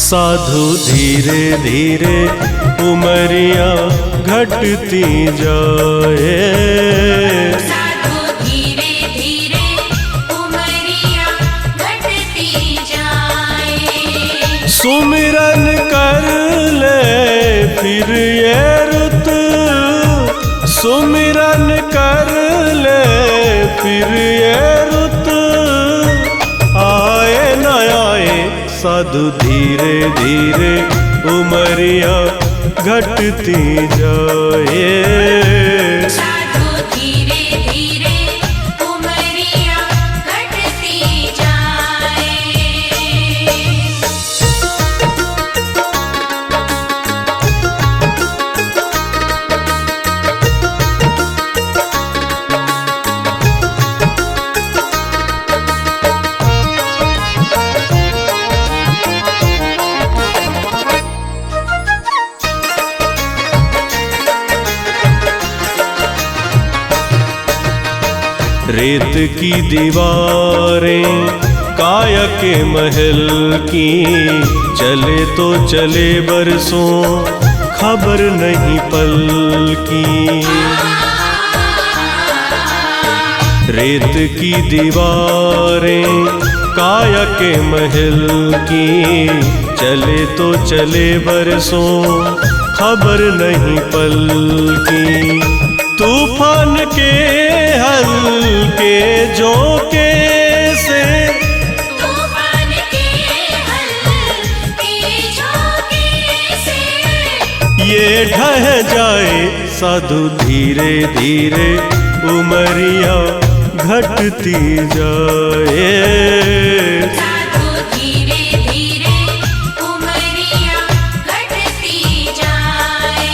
साधु धीरे धीरे उमरिया घटती जाए, साधु धीरे धीरे उमरिया घटती जाए। सुमिरन कर ले फिर ये रुत, सुमिरन कर ले फिर ये रुत, आए न आए साधु धीरे धीरे उमरिया घटती जाए, साधु धीरे धीरे उमरिया घटती जाए। रेत की दीवारें काया के महल की, चले तो चले बरसों खबर नहीं पल की। रेत की दीवारें काया के महल की, चले तो चले बरसों खबर नहीं पल की। तूफान के हल्के झोंके से, तूफान के हल्के झोंके से, ये ढह जाए साधु धीरे धीरे उमरिया घटती जाए, साधु धीरे धीरे उमरिया घटती जाए।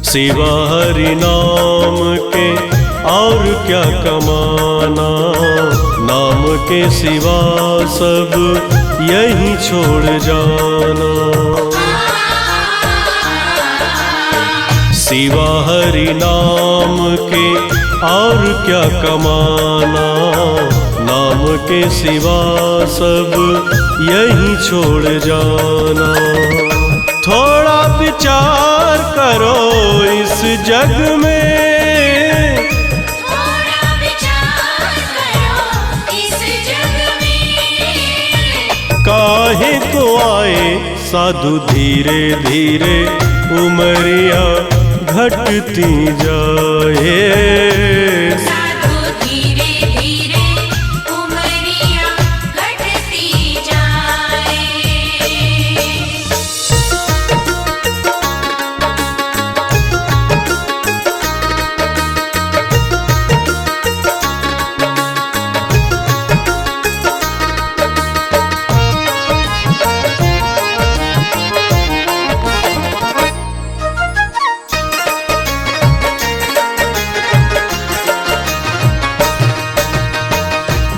सिवा हरि नाम के और क्या कमाना, नाम के सिवा सब यही छोड़ जाना। सिवा हरि नाम के और क्या कमाना, नाम के सिवा सब यही छोड़ जाना। थोड़ा विचार करो इस जग में, थोड़ा विचार करो इस जग में, काहे को आए साधु धीरे धीरे उमरिया घटती जाए, साधु धीरे धीरे उमरिया घटती जाए।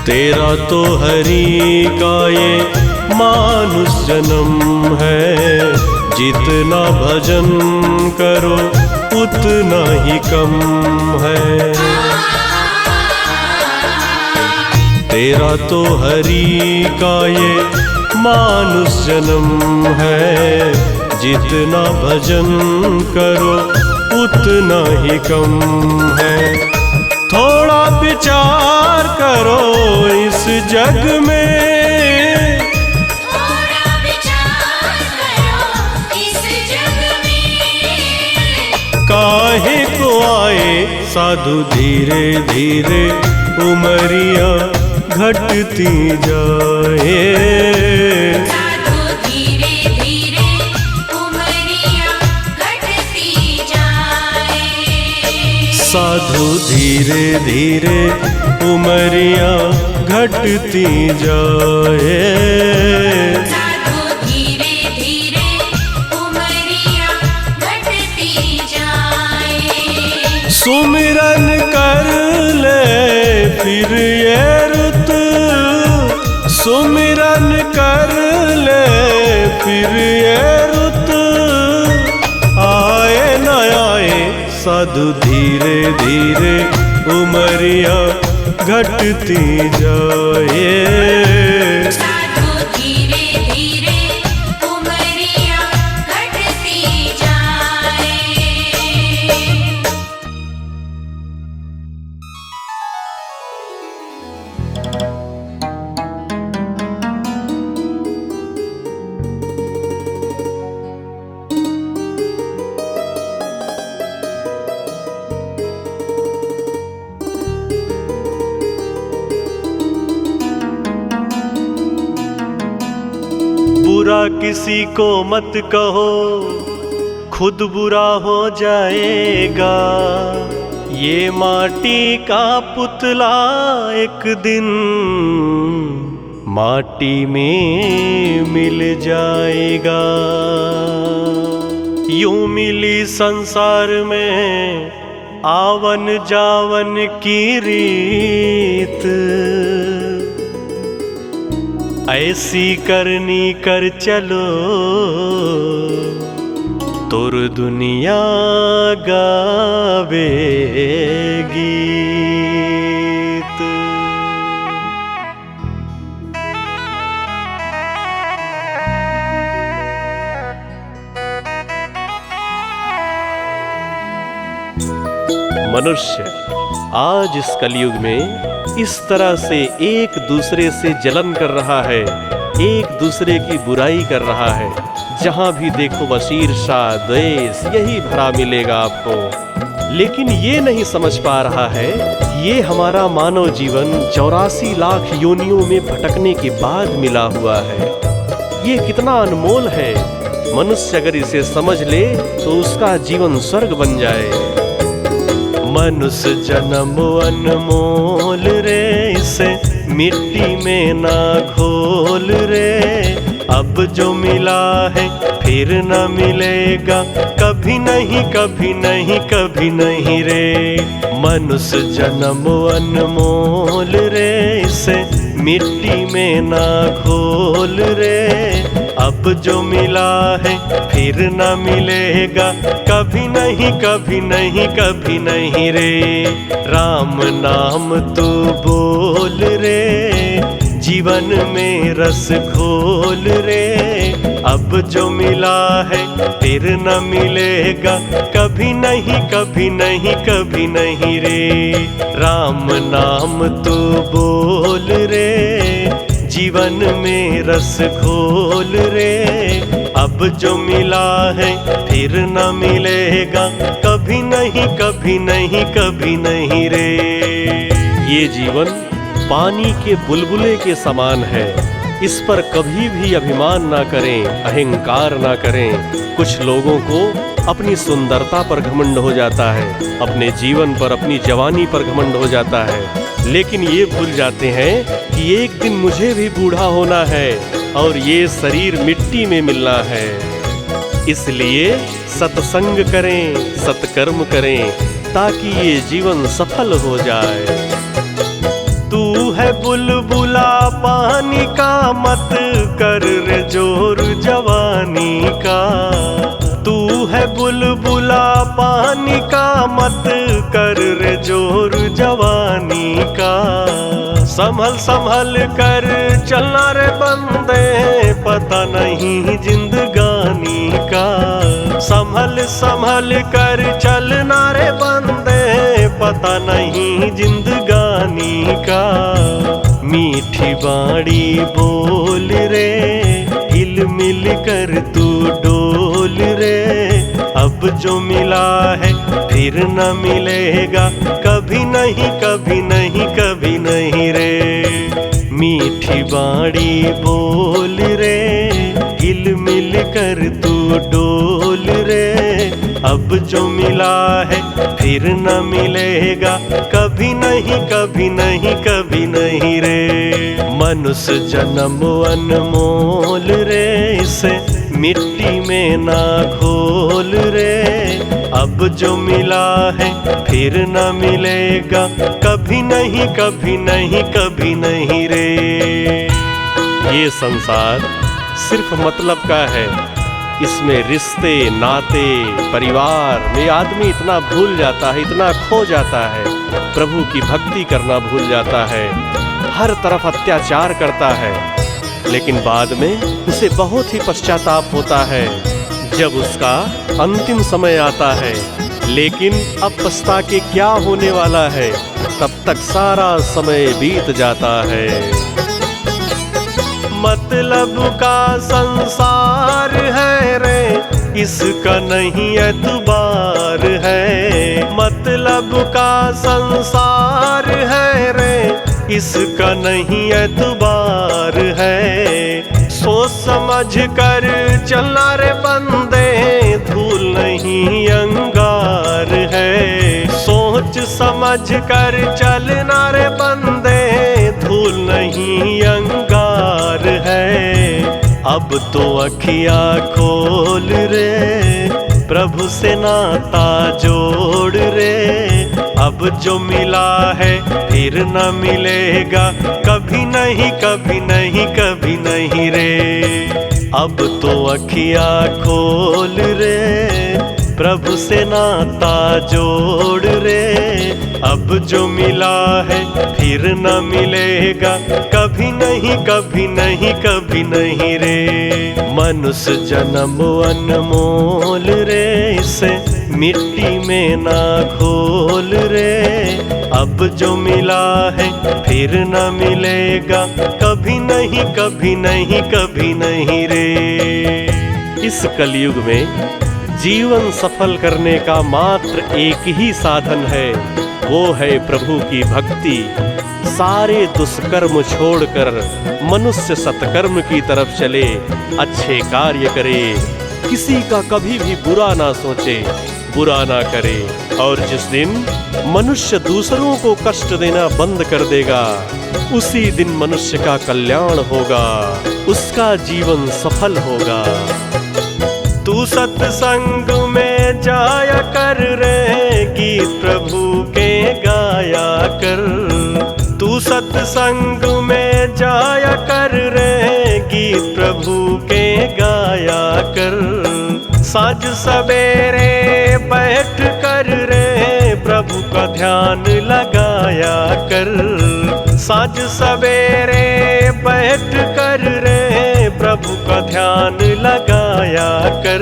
तेरा तो हरि का ये मानुष जन्म है, जितना भजन करो उतना ही कम है। तेरा तो हरि का ये मानुष जन्म है, जितना भजन करो उतना ही कम है। थोड़ा विचार करो इस जग में, थोड़ा विचार करो इस जग में, काहे को आए साधु धीरे धीरे उमरिया घटती जाए, साधु धीरे धीरे उमरिया घटती जाए। साधु धीरे धीरे उमरिया घटती जाए। साधु धीरे धीरे उमरिया घटती जाए। सुमिरन कर ले फिर ये रुत, सुमिरन कर ले फिर ये रुत, आए न आए साधु धीरे धीरे उमरिया घटती जाए। साधु धीरे धीरे उमरिया घटती जाए। बुरा किसी को मत कहो, खुद बुरा हो जाएगा। ये माटी का पुतला एक दिन माटी में मिल जाएगा। यूं मिली संसार में आवन जावन की रीत, ऐसी करनी कर चलो तुर दुनिया गावे गीत। मनुष्य आज इस कलयुग में इस तरह से एक दूसरे से जलन कर रहा है, एक दूसरे की बुराई कर रहा है। जहां भी देखो बस ईर्ष्या द्वेष यही भरा मिलेगा आपको। लेकिन ये नहीं समझ पा रहा है, ये हमारा मानव जीवन 84 लाख योनियों में भटकने के बाद मिला हुआ है। ये कितना अनमोल है। मनुष्य अगर इसे समझ ले तो उसका जीवन स्वर्ग बन जाए। मनुष्य जन्म अनमोल रे, इसे मिट्टी में ना घोल रे। अब जो मिला है फिर न मिलेगा, कभी नहीं कभी नहीं कभी नहीं रे। मनुष्य जन्म अनमोल रे, इसे मिट्टी में ना घोल रे। अब जो मिला है फिर न मिलेगा, कभी नहीं कभी नहीं कभी नहीं रे। राम नाम तू बोल रे, जीवन में रस घोल रे। अब जो मिला है फिर न मिलेगा, कभी नहीं कभी नहीं कभी नहीं रे। राम नाम तू बोल रे, जीवन में रस घोल रे। अब जो मिला है फिर न मिलेगा, कभी नहीं कभी नहीं कभी नहीं रे। ये जीवन पानी के बुलबुले के समान है। इस पर कभी भी अभिमान ना करें, अहंकार ना करें। कुछ लोगों को अपनी सुंदरता पर घमंड हो जाता है, अपने जीवन पर, अपनी जवानी पर घमंड हो जाता है। लेकिन ये भूल जाते हैं कि एक दिन मुझे भी बूढ़ा होना है और ये शरीर मिट्टी में मिलना है। इसलिए सत्संग करें, सत्कर्म करें, ताकि ये जीवन सफल हो जाए। तू है बुलबुला पानी का, मत कर रे जोर जवानी का। तू है बुलबुला पानी का, मत कर रे जोर जवानी का। संभल संभल कर चलना रे बंदे, पता नहीं जिंदगानी का। संभल संभल कर चलना रे बंदे, पता नहीं जिंदगानी का। मीठी बाड़ी बोल रे, हिल मिल कर तू डोल रे। अब जो मिला है फिर न मिलेगा, कभी नहीं कभी नहीं कभी नहीं रे। मीठी बाड़ी बोल रे, हिल मिल कर तू डोल रे। अब जो मिला है फिर न मिलेगा, कभी नहीं कभी नहीं कभी नहीं रे। मनुष्य जन्म अनमोल रे, इसे मिट्टी में ना घोल रे। अब जो मिला है फिर न मिलेगा, कभी नहीं कभी नहीं कभी नहीं रे। ये संसार सिर्फ मतलब का है, इसमें रिश्ते नाते परिवार में आदमी इतना भूल जाता है, इतना खो जाता है, प्रभु की भक्ति करना भूल जाता है, हर तरफ अत्याचार करता है। लेकिन बाद में उसे बहुत ही पश्चाताप होता है जब उसका अंतिम समय आता है। लेकिन अब पछता के क्या होने वाला है, तब तक सारा समय बीत जाता है। मतलब का संसार है रे, इसका नहीं एतबार है। मतलब का संसार है रे, इसका नहीं एतबार है। सोच समझ कर चलना रे बंदे, धूल नहीं अंगार है। सोच समझ कर चलना रे बंदे, धूल नहीं अंगार है। अब तो अखियाँ खोल रे, प्रभु से नाता जोड़ रे। अब जो मिला है फिर न मिलेगा, कभी नहीं कभी नहीं कभी नहीं रे। अब तो अखियाँ खोल रे, प्रभु से नाता जोड़ रे। अब जो मिला है फिर न मिलेगा, कभी नहीं कभी नहीं कभी नहीं रे। मनुष्य जन्म अनमोल रे, इसे मिट्टी में ना घोल रे। अब जो मिला है फिर न मिलेगा, कभी नहीं कभी नहीं कभी नहीं रे। इस कलयुग में जीवन सफल करने का मात्र एक ही साधन है, वो है प्रभु की भक्ति। सारे दुष्कर्म छोड़कर मनुष्य सत्कर्म की तरफ चले, अच्छे कार्य करे, किसी का कभी भी बुरा ना सोचे, बुरा ना करे। और जिस दिन मनुष्य दूसरों को कष्ट देना बंद कर देगा, उसी दिन मनुष्य का कल्याण होगा, उसका जीवन सफल होगा। तू सत्संग में जाया कर रे, गीत प्रभु के गाया कर। तू सत्संग में जाया कर रे, गीत प्रभु के गाया कर। साँझ सवेरे बैठ कर रे, प्रभु का ध्यान लगाया कर। साँझ सवेरे बैठ कर रे, प्रभु का ध्यान लगाया कर।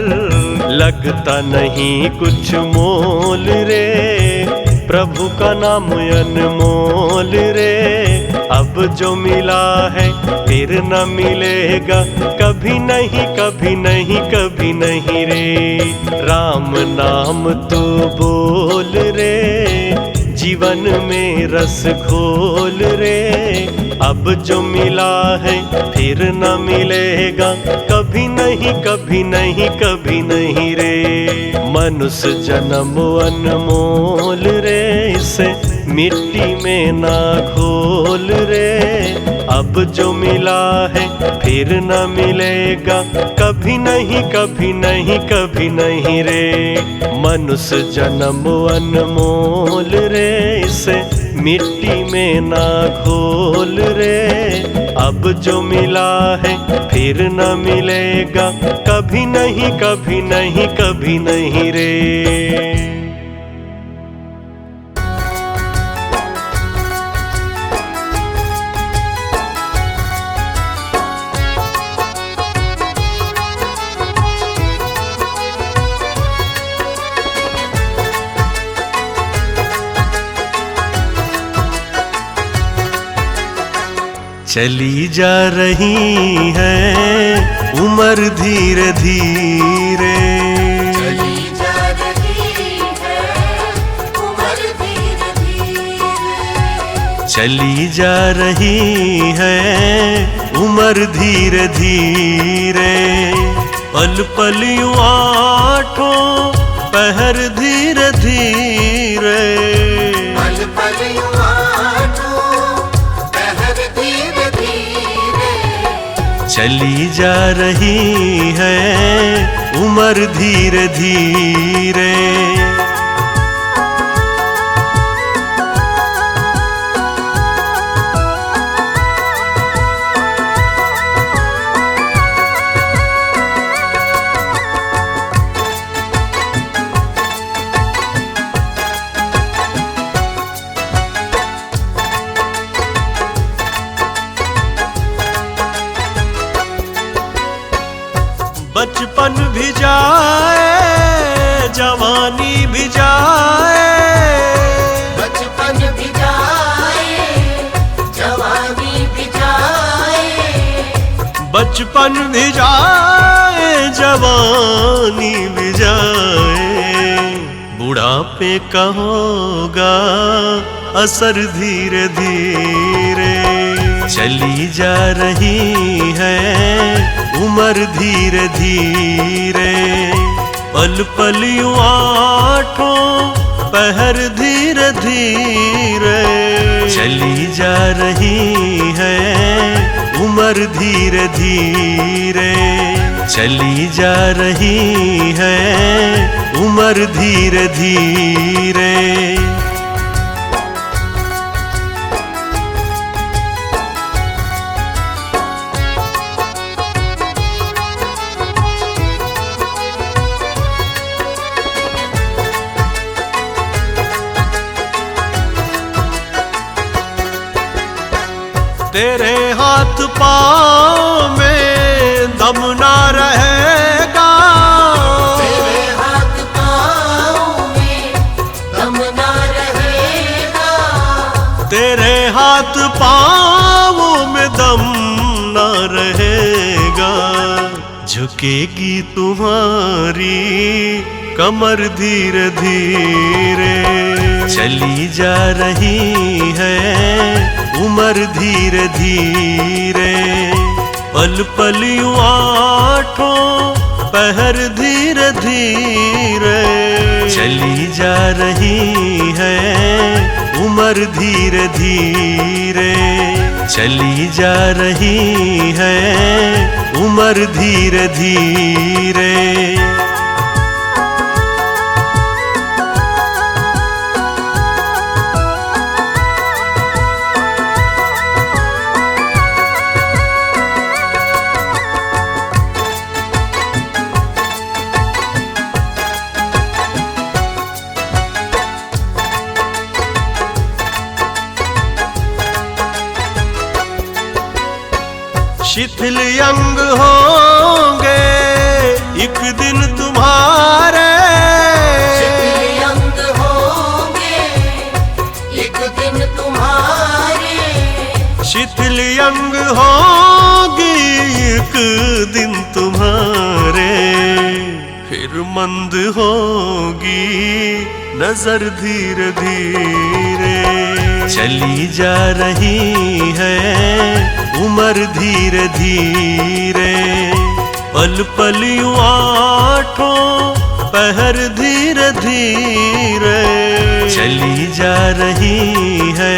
लगता नहीं कुछ मोल रे, प्रभु का नाम अनमोल रे। अब जो मिला है फिर न मिलेगा, कभी नहीं कभी नहीं कभी नहीं रे। राम नाम तू बोल रे, जीवन में रस घोल रे। अब जो मिला है फिर न मिलेगा, कभी नहीं कभी नहीं कभी नहीं रे। मनुष्य जन्म अनमोल रे, इसे मिट्टी में ना घोल रे। अब जो मिला है फिर न मिलेगा, कभी नहीं कभी नहीं कभी नहीं रे। मनुष्य जन्म अनमोल रे, इसे मिट्टी में ना घोल रे। अब जो मिला है फिर न मिलेगा, कभी नहीं कभी नहीं कभी नहीं रे। चली जा रही है उम्र धीरे धीरे, चली जा रही है उम्र धीरे धीरे। चली जा रही है उम्र धीरे धीरे। पल पल यूं आठों पहर धीरे धीरे, पल पल यूं आठों पहर धीरे धीरे। चली जा रही है उम्र धीरे धीरे। बचपन भी जाए जवानी भी जाए, बचपन भी जाए जवानी भी जाए, बचपन भी जाए जवानी भी जाए। बुढ़ापे का होगा असर धीरे धीरे। चली जा रही है उम्र धीरे धीरे। पल पल यूं आठों पहर धीरे धीरे। चली जा रही है उम्र धीरे धीरे। चली जा रही है उम्र धीरे धीरे। तेरे हाथ पाँव में दम ना रहेगा, तेरे हाथ पाँव में दम ना रहेगा, तेरे हाथ पाँव में दम ना रहेगा। झुकेगी तुम्हारी कमर धीरे धीरे। चली जा रही है उम्र धीरे धीरे। पल पल यूं आठों पहर धीरे धीरे। चली जा रही है उम्र धीरे धीरे। चली जा रही है उम्र धीरे धीरे। शिथिल अंग होंगे एक दिन तुम्हारे, शिथिल अंग होंगे एक दिन तुम्हारे, शिथिल अंग होंगे एक दिन तुम्हारे। फिर मंद होगी नजर धीरे धीरे। चली जा रही है उम्र धीरे धीरे। पल पल यूं आठों पहर धीरे धीरे। चली जा रही है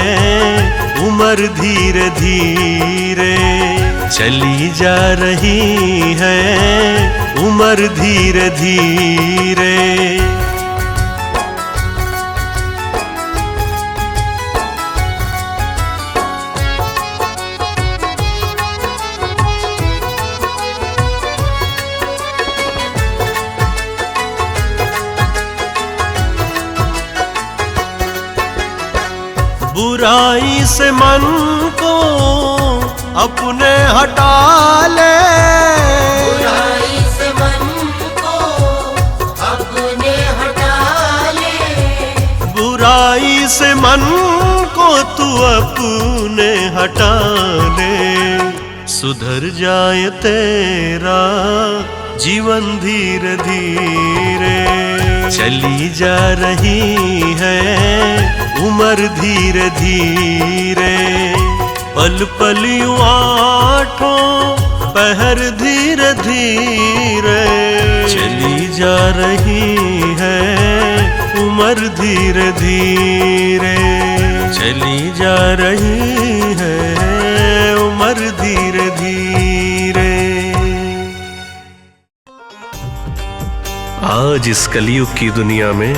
उम्र धीरे धीरे। चली जा रही है उम्र धीरे धीरे। बुराई से मन को अपने हटा ले, बुराई से मन को अपने हटा ले, बुराई से मन को तू अपने हटा ले। सुधर जाए तेरा जीवन धीरे धीरे। चली जा रही है उम्र धीरे धीरे। पल पल यूं आठों पहर धीरे धीरे। चली जा रही है उम्र धीरे धीरे। चली जा रही है उम्र धीरे धीरे। आज इस कलयुग की दुनिया में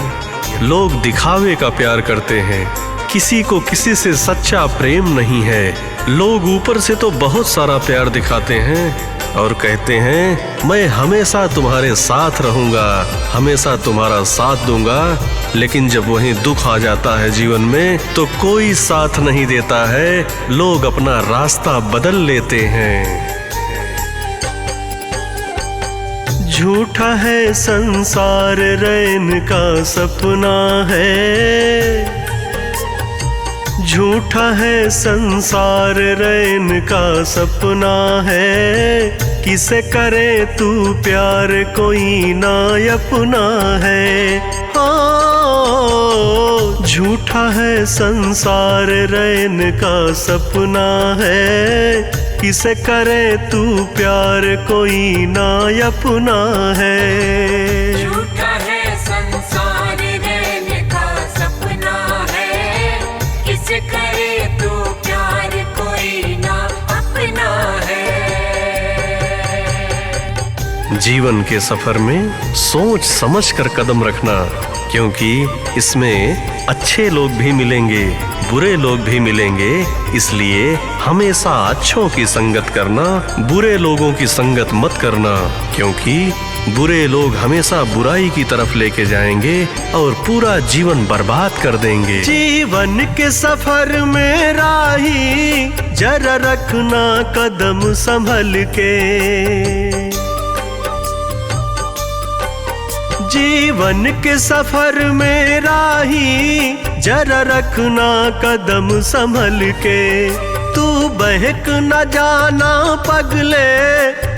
लोग दिखावे का प्यार करते हैं, किसी को किसी से सच्चा प्रेम नहीं है। लोग ऊपर से तो बहुत सारा प्यार दिखाते हैं और कहते हैं मैं हमेशा तुम्हारे साथ रहूंगा, हमेशा तुम्हारा साथ दूंगा, लेकिन जब वहीं दुख आ जाता है जीवन में तो कोई साथ नहीं देता है, लोग अपना रास्ता बदल लेते हैं। झूठा है संसार रैन का सपना है, झूठा है संसार रैन का सपना है, किसे करे तू प्यार कोई ना अपना है। हाँ, झूठा है संसार रैन का सपना है, किसे करे तू प्यार कोई ना अपना है। झूठा है संसार रहने का सपना है, किसे करे तू प्यार कोई ना अपना है। जीवन के सफर में सोच समझ कर कदम रखना, क्योंकि इसमें अच्छे लोग भी मिलेंगे, बुरे लोग भी मिलेंगे, इसलिए हमेशा अच्छों की संगत करना, बुरे लोगों की संगत मत करना, क्योंकि बुरे लोग हमेशा बुराई की तरफ लेके जाएंगे और पूरा जीवन बर्बाद कर देंगे। जीवन के सफर में राही जरा रखना कदम संभल के, जीवन के सफर में राही जरा रखना कदम संभल के, तू बहक न जाना पगले,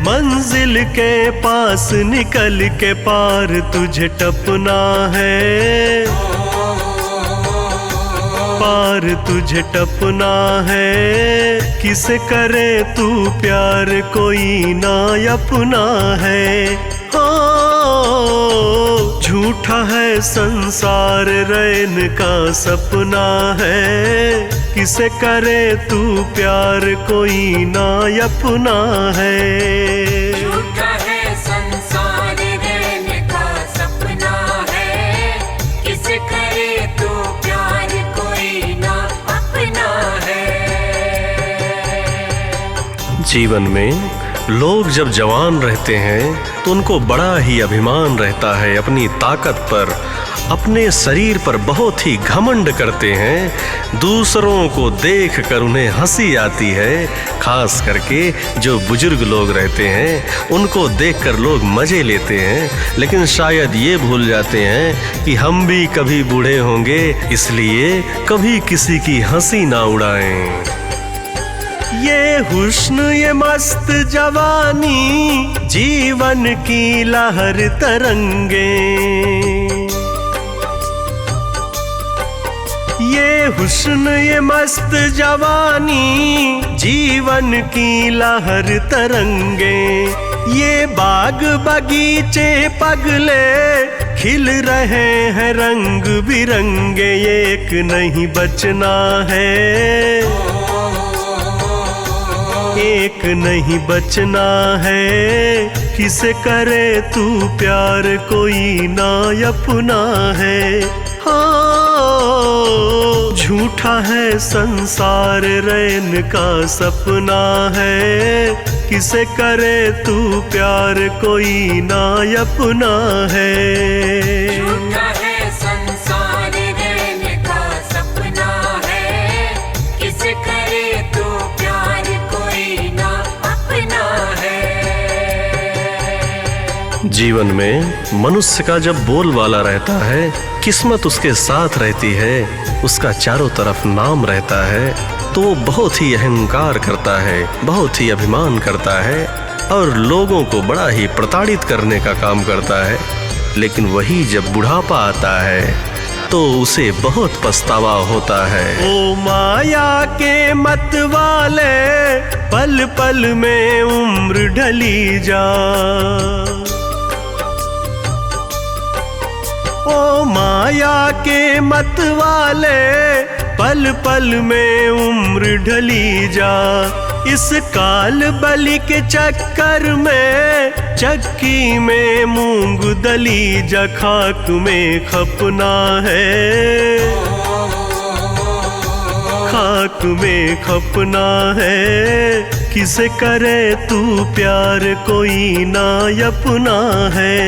मंजिल के पास निकल के पार तुझे टपना है, पार तुझे टपना है, किसे करे तू प्यार कोई ना अपना है। झूठा है संसार रैन का सपना है, किसे करे तू प्यार कोई ना अपना है। झूठा है संसार रहने का सपना है, किसे करे तू प्यार कोई ना अपना है। जीवन में लोग जब जवान रहते हैं तो उनको बड़ा ही अभिमान रहता है अपनी ताकत पर, अपने शरीर पर बहुत ही घमंड करते हैं, दूसरों को देख कर उन्हें हंसी आती है, खास करके जो बुजुर्ग लोग रहते हैं उनको देखकर लोग मजे लेते हैं, लेकिन शायद ये भूल जाते हैं कि हम भी कभी बूढ़े होंगे, इसलिए कभी किसी की हंसी ना उड़ाएं। ये हुस्न ये मस्त जवानी जीवन की लहर तरंगे, ये हुस्न ये मस्त जवानी जीवन की लहर तरंगे, ये बाग बगीचे पगले खिल रहे हैं रंग बिरंगे, एक नहीं बचना है, एक नहीं बचना है, किसे करे तू प्यार कोई ना अपना है। हाँ, झूठा है संसार रैन का सपना है, किसे करे तू प्यार कोई ना अपना है। झूठा है संसार रहने का सपना है, किसे करे तू प्यार कोई ना अपना है। जीवन में मनुष्य का जब बोलबाला रहता है, किस्मत उसके साथ रहती है, उसका चारों तरफ नाम रहता है, तो वो बहुत ही अहंकार करता है, बहुत ही अभिमान करता है और लोगों को बड़ा ही प्रताड़ित करने का काम करता है, लेकिन वही जब बुढ़ापा आता है तो उसे बहुत पछतावा होता है। ओ माया के मत वाले पल पल में उम्र ढली जा, ओ माया के मत वाले पल पल में उम्र ढली जा, इस काल बलि के चक्कर में चक्की में मूंग दली जा खाक में खपना है, खाक में खपना है। किसे करे तू प्यार कोई ना अपना है।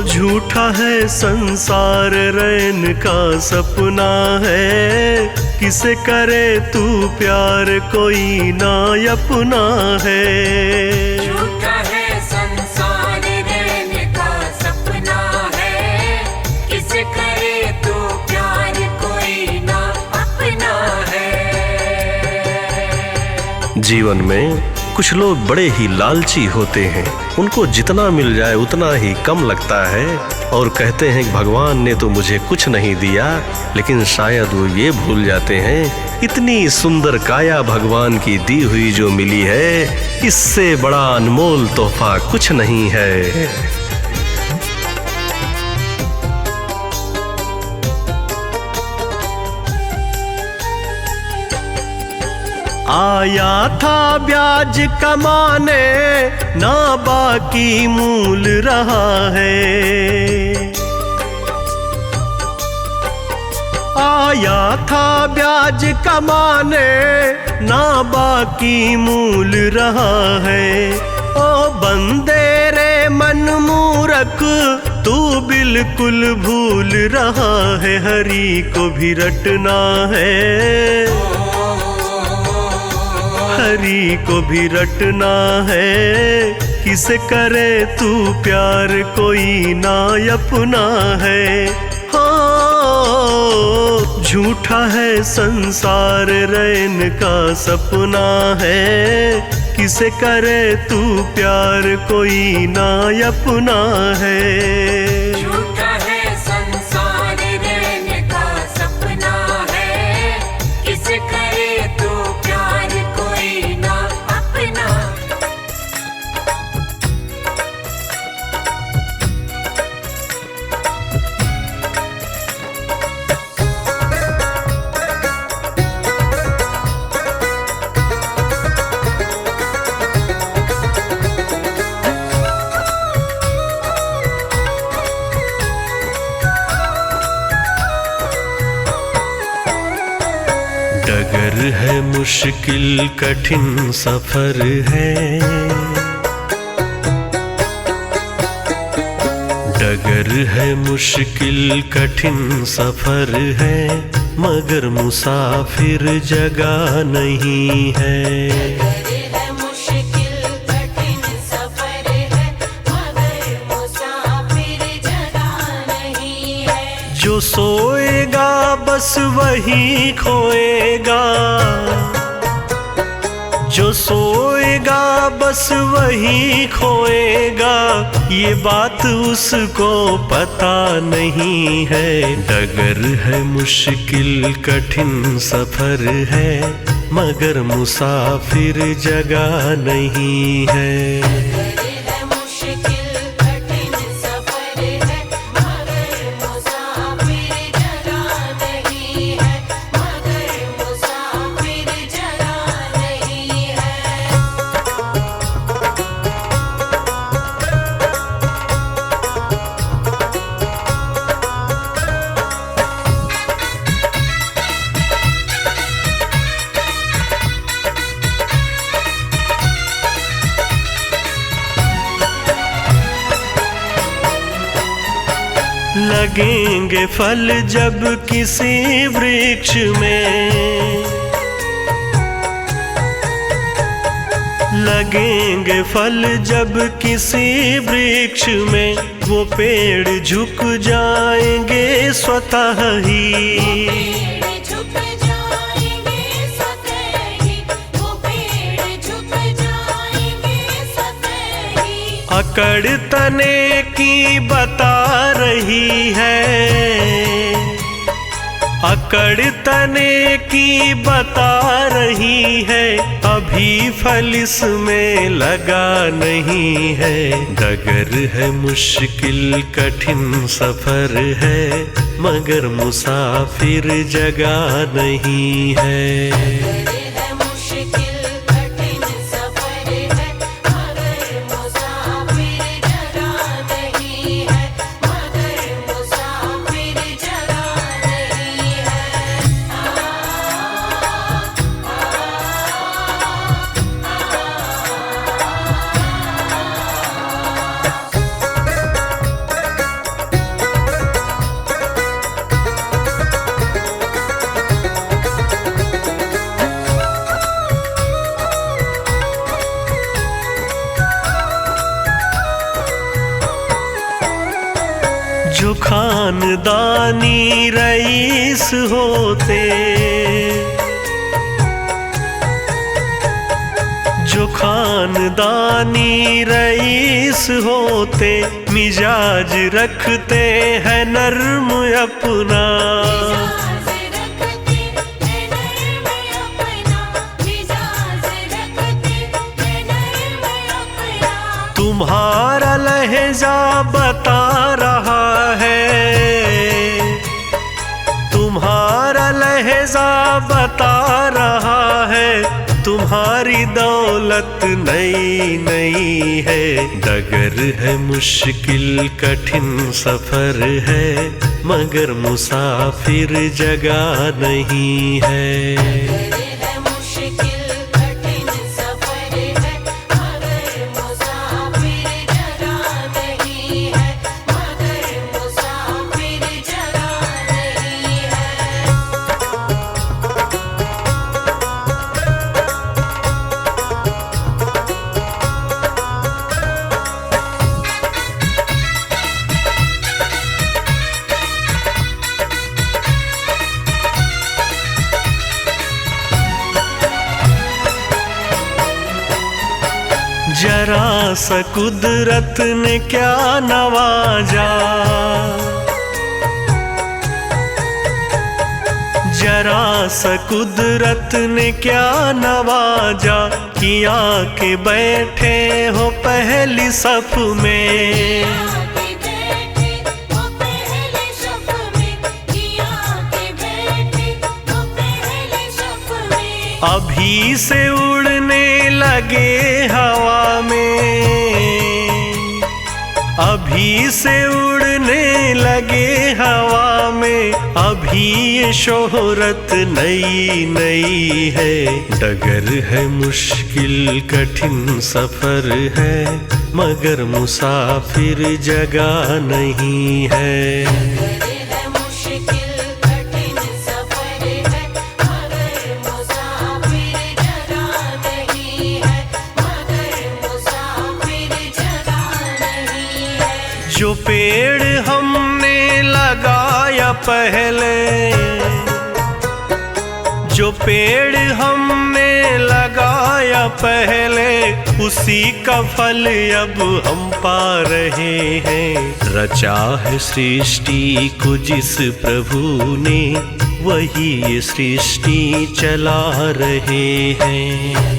झूठा है संसार रैन का सपना है। किसे करे तू प्यार कोई ना अपना है। झूठा है संसार रहने का सपना है। किसे करे तू प्यार कोई ना अपना है। जीवन में कुछ लोग बड़े ही लालची होते हैं। उनको जितना मिल जाए उतना ही कम लगता है और कहते हैं कि भगवान ने तो मुझे कुछ नहीं दिया। लेकिन शायद वो ये भूल जाते हैं इतनी सुंदर काया भगवान की दी हुई जो मिली है, इससे बड़ा अनमोल तोहफा कुछ नहीं है। आया था ब्याज कमाने ना बाकी मूल रहा है। आया था ब्याज कमाने ना बाकी मूल रहा है। ओ बंदे रे मन मूरख तू बिल्कुल भूल रहा है। हरि को भी रटना है, हरि को भी रटना है। किसे करे तू प्यार कोई ना अपना है। हाँ, झूठा है संसार रैन का सपना है। किसे करे तू प्यार कोई ना अपना है। झूठा है संसार रहने का सपना है। किसे करे तू प्यार कोई ना अपना। डगर है मुश्किल कठिन सफर है। डगर है मुश्किल कठिन सफर है, मगर मुसाफिर जगह नहीं है। जो सोएगा बस वही खोएगा, जो सोएगा बस वही खोएगा। ये बात उसको पता नहीं है। डगर है मुश्किल कठिन सफर है, मगर मुसाफिर जगह नहीं है। लगेंगे फल जब किसी वृक्ष में, लगेंगे फल जब किसी वृक्ष में। वो पेड़ झुक जाएंगे स्वतः ही, अकड़ तने की बता रही है, अकड़ तने की बता रही है। अभी फल इसमें लगा नहीं है। डगर है मुश्किल कठिन सफर है, मगर मुसाफिर जगह नहीं है। खानदानी रईस होते, जो खानदानी रईस होते, मिजाज रखते हैं नर्म अपना। तुम्हारा लहजा बता रहा है, तुम्हारा लहजा बता रहा है, तुम्हारी दौलत नई नई है। डगर है मुश्किल कठिन सफर है, मगर मुसाफिर जगह नहीं है। जरा सा कुदरत ने क्या नवाजा, जरा सा कुदरत ने क्या नवाजा, किया के बैठे हो पहली सफ में। अभी से उड़ने लगे हवा में, अभी से उड़ने लगे हवा में, अभी ये शोहरत नई नई है। डगर है मुश्किल कठिन सफर है, मगर मुसाफिर जगह नहीं है। जो पेड़ हमने लगाया पहले, जो पेड़ हमने लगाया पहले, उसी का फल अब हम पा रहे हैं। रचा है सृष्टि को जिस प्रभु ने, वही ये सृष्टि चला रहे हैं।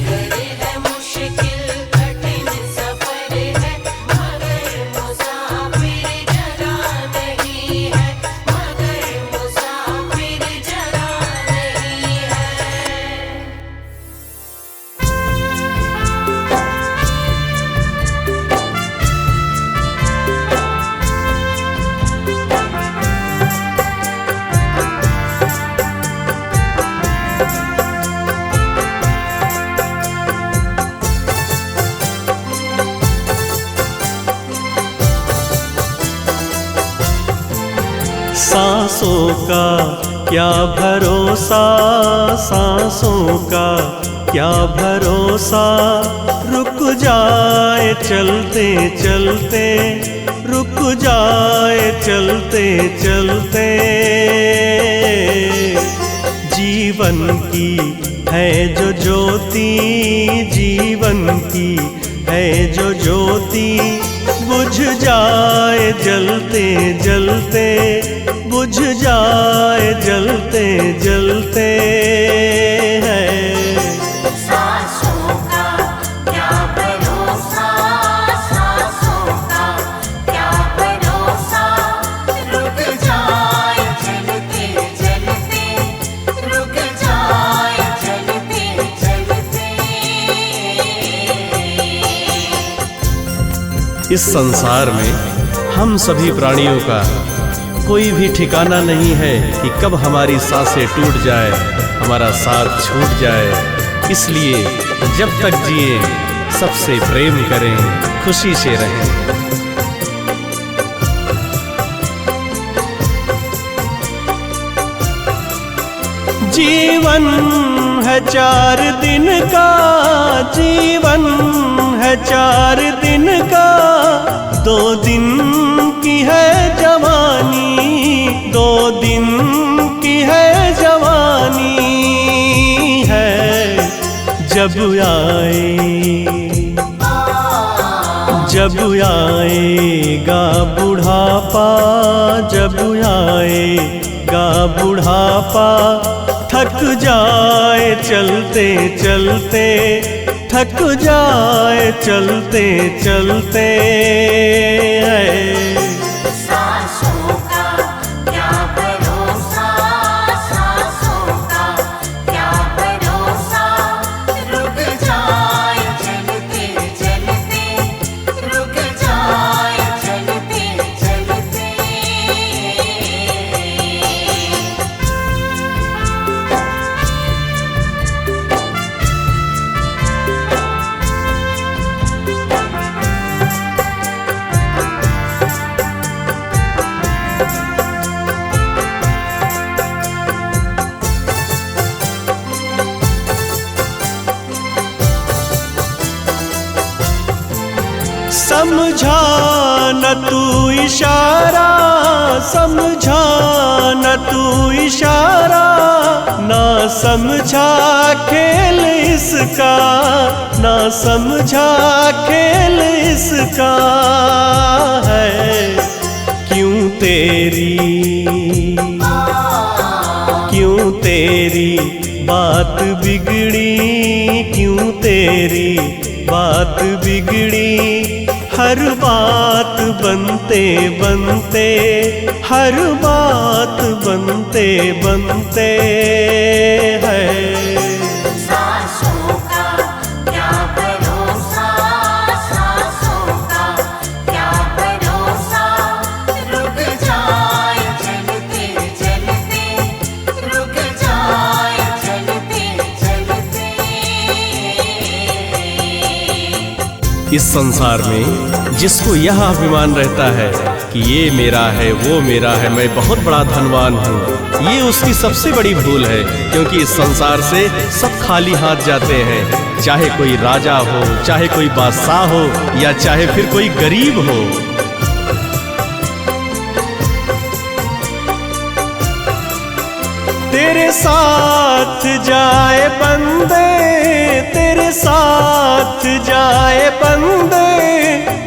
सांसों का क्या भरोसा, सांसों का क्या भरोसा, रुक जाए चलते चलते, रुक जाए चलते चलते। जीवन की है जो ज्योति, जीवन की है जो ज्योति, बुझ जाए जलते जलते, बुझ जाए जलते जलते है। सांसों का क्या भरोसा, सांसों का क्या भरोसा, रुक जाए चलते चलते, रुक जाए चलते चलते। इस संसार में हम सभी प्राणियों का कोई भी ठिकाना नहीं है कि कब हमारी सांसें टूट जाए, हमारा साथ छूट जाए। इसलिए जब तक जिए सबसे प्रेम करें, खुशी से रहें। जीवन है 4 दिन का, जीवन है 4 दिन का, 2 दिन की है जवानी, 2 दिन की है जवानी है। जब आएगा बुढ़ापा, जब आएगा बुढ़ापा, थक जाए चलते चलते, थक जाए चलते चलते है। सांसों का क्या भरोसा, सांसों का क्या भरोसा, रुक जाए चलते चलते, रुक जाए चलते चलते। समझा न तू इशारा, समझा न तू इशारा, ना समझा खेल इसका, ना समझा खेल इसका है। क्यों तेरी बात बिगड़ी, क्यों तेरी बात बिगड़ी, हर बात बनते बनते, हर बात बनते बनते है। सांसों का क्या भरोसा, सांसों का क्या भरोसा, रुक जाए चलते चलते, रुक जाए चलते चलते। इस संसार में जिसको यह अभिमान रहता है कि ये मेरा है, वो मेरा है, मैं बहुत बड़ा धनवान हूँ, ये उसकी सबसे बड़ी भूल है। क्योंकि इस संसार से सब खाली हाथ जाते हैं, चाहे कोई राजा हो, चाहे कोई बादशाह हो, या चाहे फिर कोई गरीब हो। तेरे साथ जाए बंदे, तेरे साथ जाए बंदे,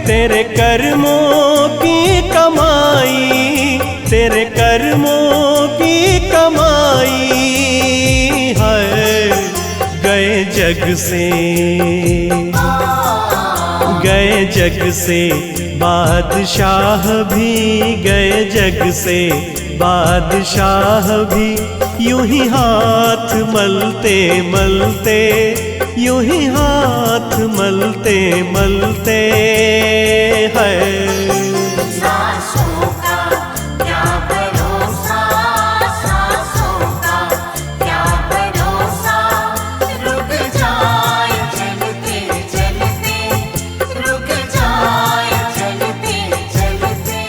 तेरे कर्मों की कमाई, तेरे कर्मों की कमाई है। गए जग से बादशाह भी, गए जग से बादशाह भी, यूं ही हाथ मलते मलते, यूं ही हाथ मलते मलते है। सांसों का क्या भरोसा, सांसों का क्या भरोसा, रुक जाए चलते चलते, रुक जाए चलते चलते।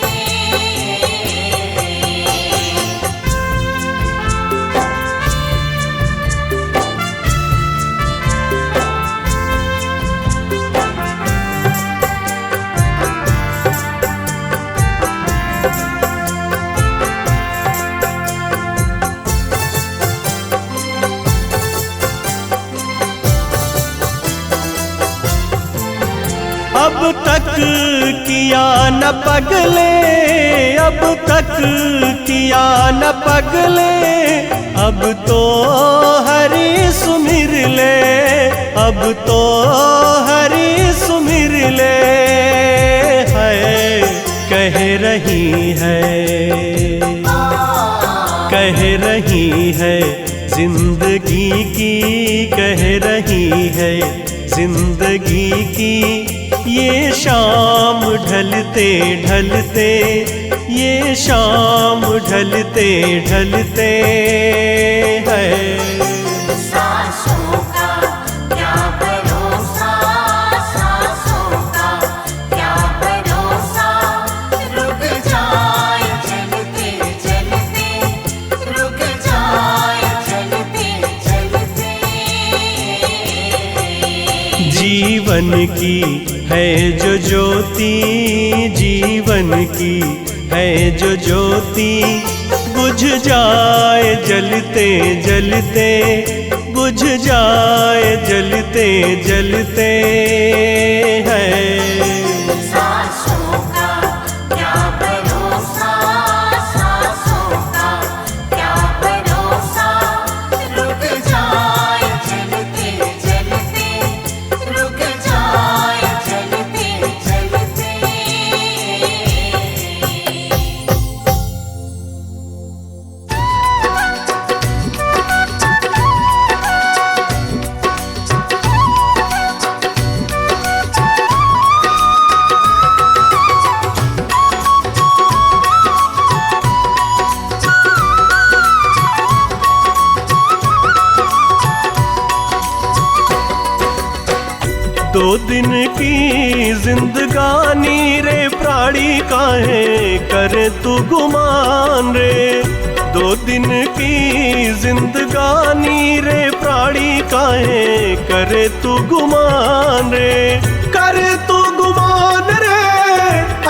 अब तक किया न पगले, अब तक किया न पगले, अब तो हरि सुमिर ले, अब तो हरि सुमिर ले है। कह रही है जिंदगी की, कह रही है जिंदगी की, ये शाम ढलते ढलते, ये शाम ढलते ढलते है। सांसों का क्या भरोसा, सांसों का क्या भरोसा, रुक जाए चलते चलते, रुक जाए चलते चलते। जीवन की है जो ज्योति, जीवन की है जो ज्योति, बुझ जाए जलते जलते, बुझ जाए जलते जलते है। सांसों का क्या भरोसा, सांसों का क्या भरोसा, रुक जाए चलते चलते, रुक जाए चलते चलते। दो दिन की जिंदगानी रे प्राणी काहे करे तू गुमान रे, दो दिन की जिंदगानी रे प्राणी काहे करे तू गुमान रे, करे तू गुमान रे,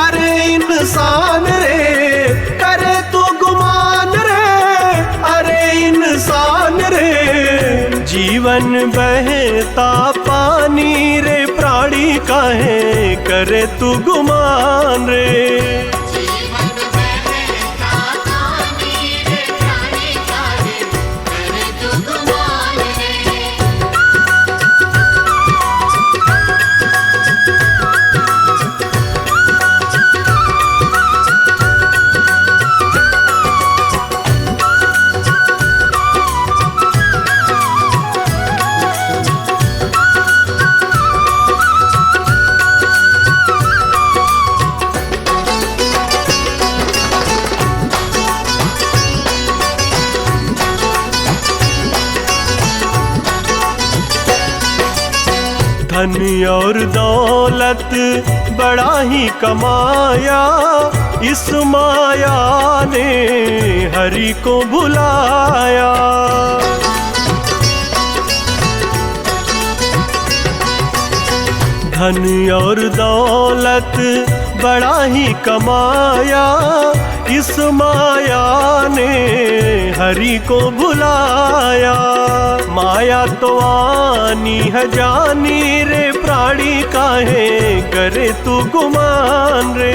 अरे इंसान रे, करे तू गुमान रे, अरे इंसान रे। जीवन बहता पानी रे प्राणी काहे करे तू गुमान रे। जीवन बहता पानी रे प्राणी काहे करे तू गुमान रे। धन और दौलत बड़ा ही कमाया, इस माया ने हरि को भुलाया। धन और दौलत बड़ा ही कमाया, इस माया ने हरि को भुलाया। माया तो आनी है जानी रे प्राणी काहे करे तू गुमान रे।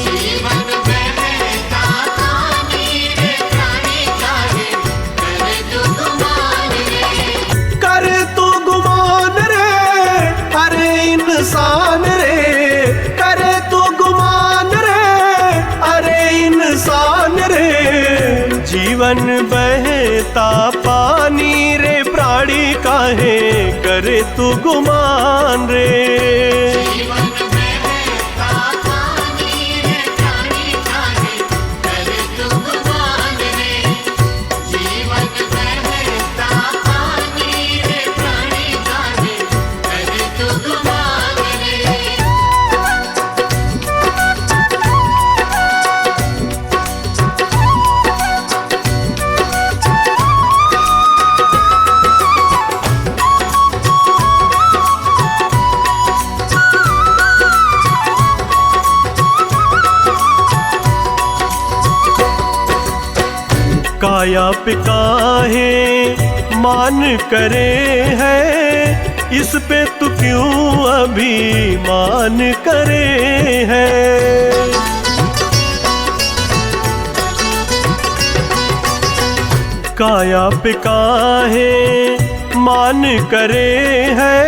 जीवन बहता पानी रे प्राणी काहे करे तू गुमान रे। करे तू गुमान रे, अरे इंसान रे, करे तू गुमान रे, अरे इंसान रे। जीवन बहता पानी रे प्राणी काहे करे तू गुमान रे। जीवन बहता पानी रे प्राणी काहे करे तू गुमान रे। जीवन बहता पानी रे प्राणी काहे करे तू गुमान रे। काया पे काहे मान करे है, इस पे तू क्यों अभिमान करे है। काया पे काहे मान करे है,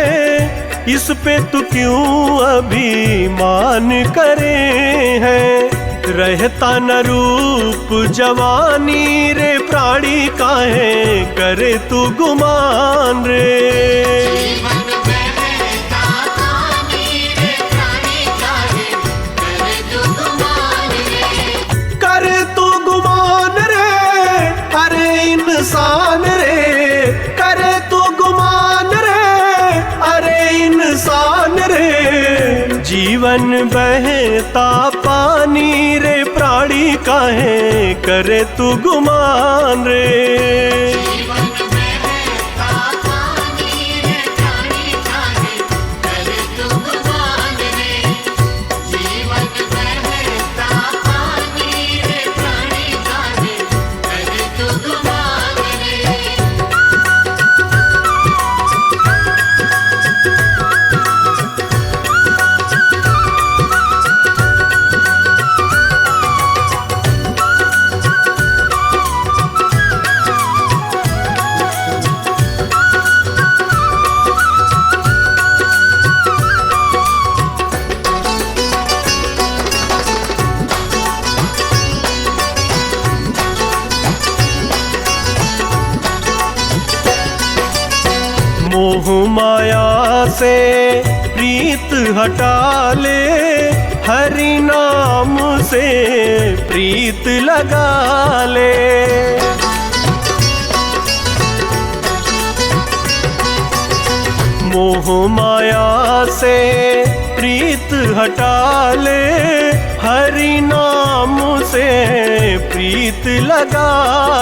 इस पे तू क्यों अभिमान करे है। रहता न रूप जवानी रे प्राणी काहे करे तू गुमान रे। जीवन बहता पानी रे प्राणी काहे करे तू गुमान रे। करे तू गुमान रे, अरे इंसान रे, करे तू गुमान रे, अरे इंसान रे। जीवन बहता पानी रे प्राणी काहे करे तू गुमान रे। जीवन बहता पानी रे प्राणी काहे मोह माया से प्रीत हटा ले, हरि नाम से प्रीत लगा ले। मोह माया से प्रीत हटा ले, हरि नाम से प्रीत लगा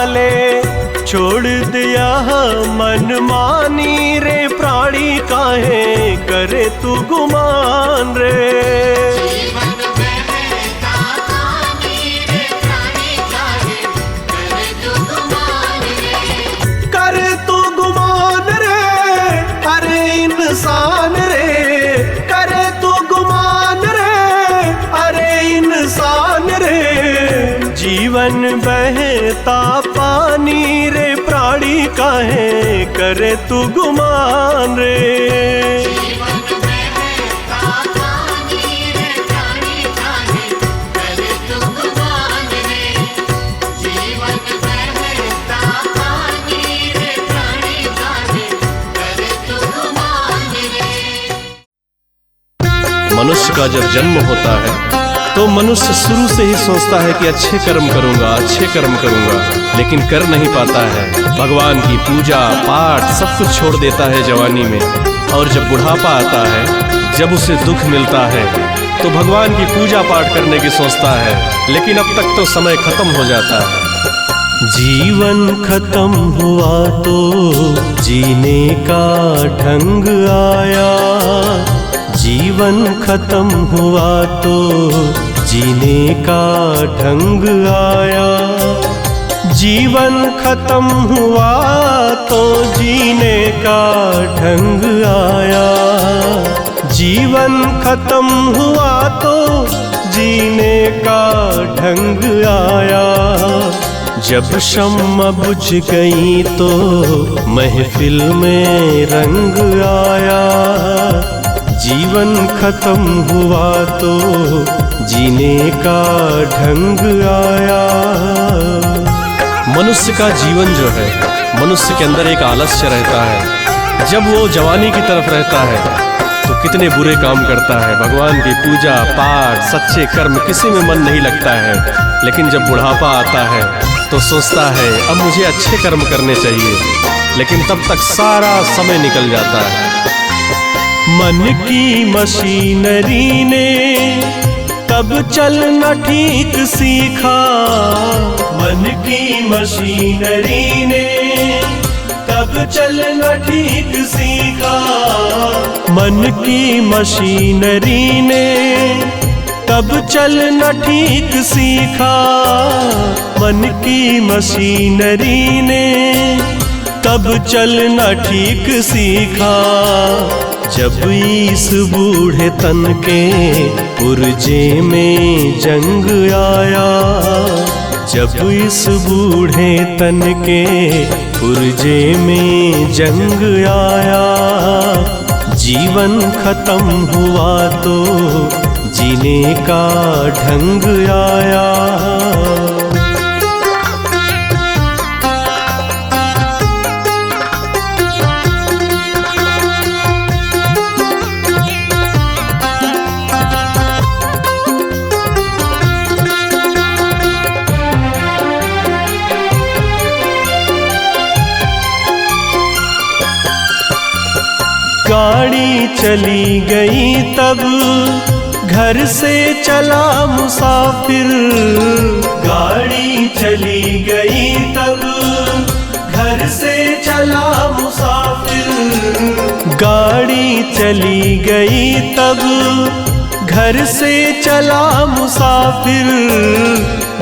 ले। छोड़ दिया मन मानी रे प्राणी, काहे करे तू गुमान रे। करे तू गुमान रे, अरे इंसान रे, करे तू गुमान रे, अरे इंसान रे। जीवन बहता पानी रे प्राणी, काहे करे तू गुमान रे। मनुष्य का जब जन्म होता है तो मनुष्य शुरू से ही सोचता है कि अच्छे कर्म करूंगा, अच्छे कर्म करूंगा, लेकिन कर नहीं पाता है। भगवान की पूजा पाठ सब कुछ छोड़ देता है जवानी में, और जब बुढ़ापा आता है, जब उसे दुख मिलता है, तो भगवान की पूजा पाठ करने की सोचता है, लेकिन अब तक तो समय खत्म हो जाता है। जीवन खत्म हुआ तो जीने का ढंग आया, जीवन खत्म हुआ तो जीने का ढंग आया। जीवन खत्म हुआ तो जीने का ढंग आया। जीवन खत्म हुआ तो जीने का ढंग आया। जब शम्मा बुझ गई तो महफिल में रंग आया। जीवन खत्म हुआ तो जीने का ढंग आया। मनुष्य का जीवन जो है, मनुष्य के अंदर एक आलस्य रहता है। जब वो जवानी की तरफ रहता है तो कितने बुरे काम करता है, भगवान की पूजा पाठ सच्चे कर्म किसी में मन नहीं लगता है। लेकिन जब बुढ़ापा आता है तो सोचता है अब मुझे अच्छे कर्म करने चाहिए, लेकिन तब तक सारा समय निकल जाता है। मन की मशीनरी ने तब चलना ठीक सीखा। मन की मशीनरी ने तब चलना ठीक सीखा। मन की मशीनरी ने तब चलना ठीक सीखा। मन की मशीनरी ने तब चलना ठीक सीखा। जब इस बूढ़े तन के पुर्जे में जंग आया। जब इस बूढ़े तन के पुर्जे में जंग आया। जीवन खत्म हुआ तो जीने का ढंग आया। गाड़ी चली गई तब घर से चला मुसाफिर। गाड़ी चली गई तब घर से चला मुसाफिर। गाड़ी चली गई तब घर से चला मुसाफिर।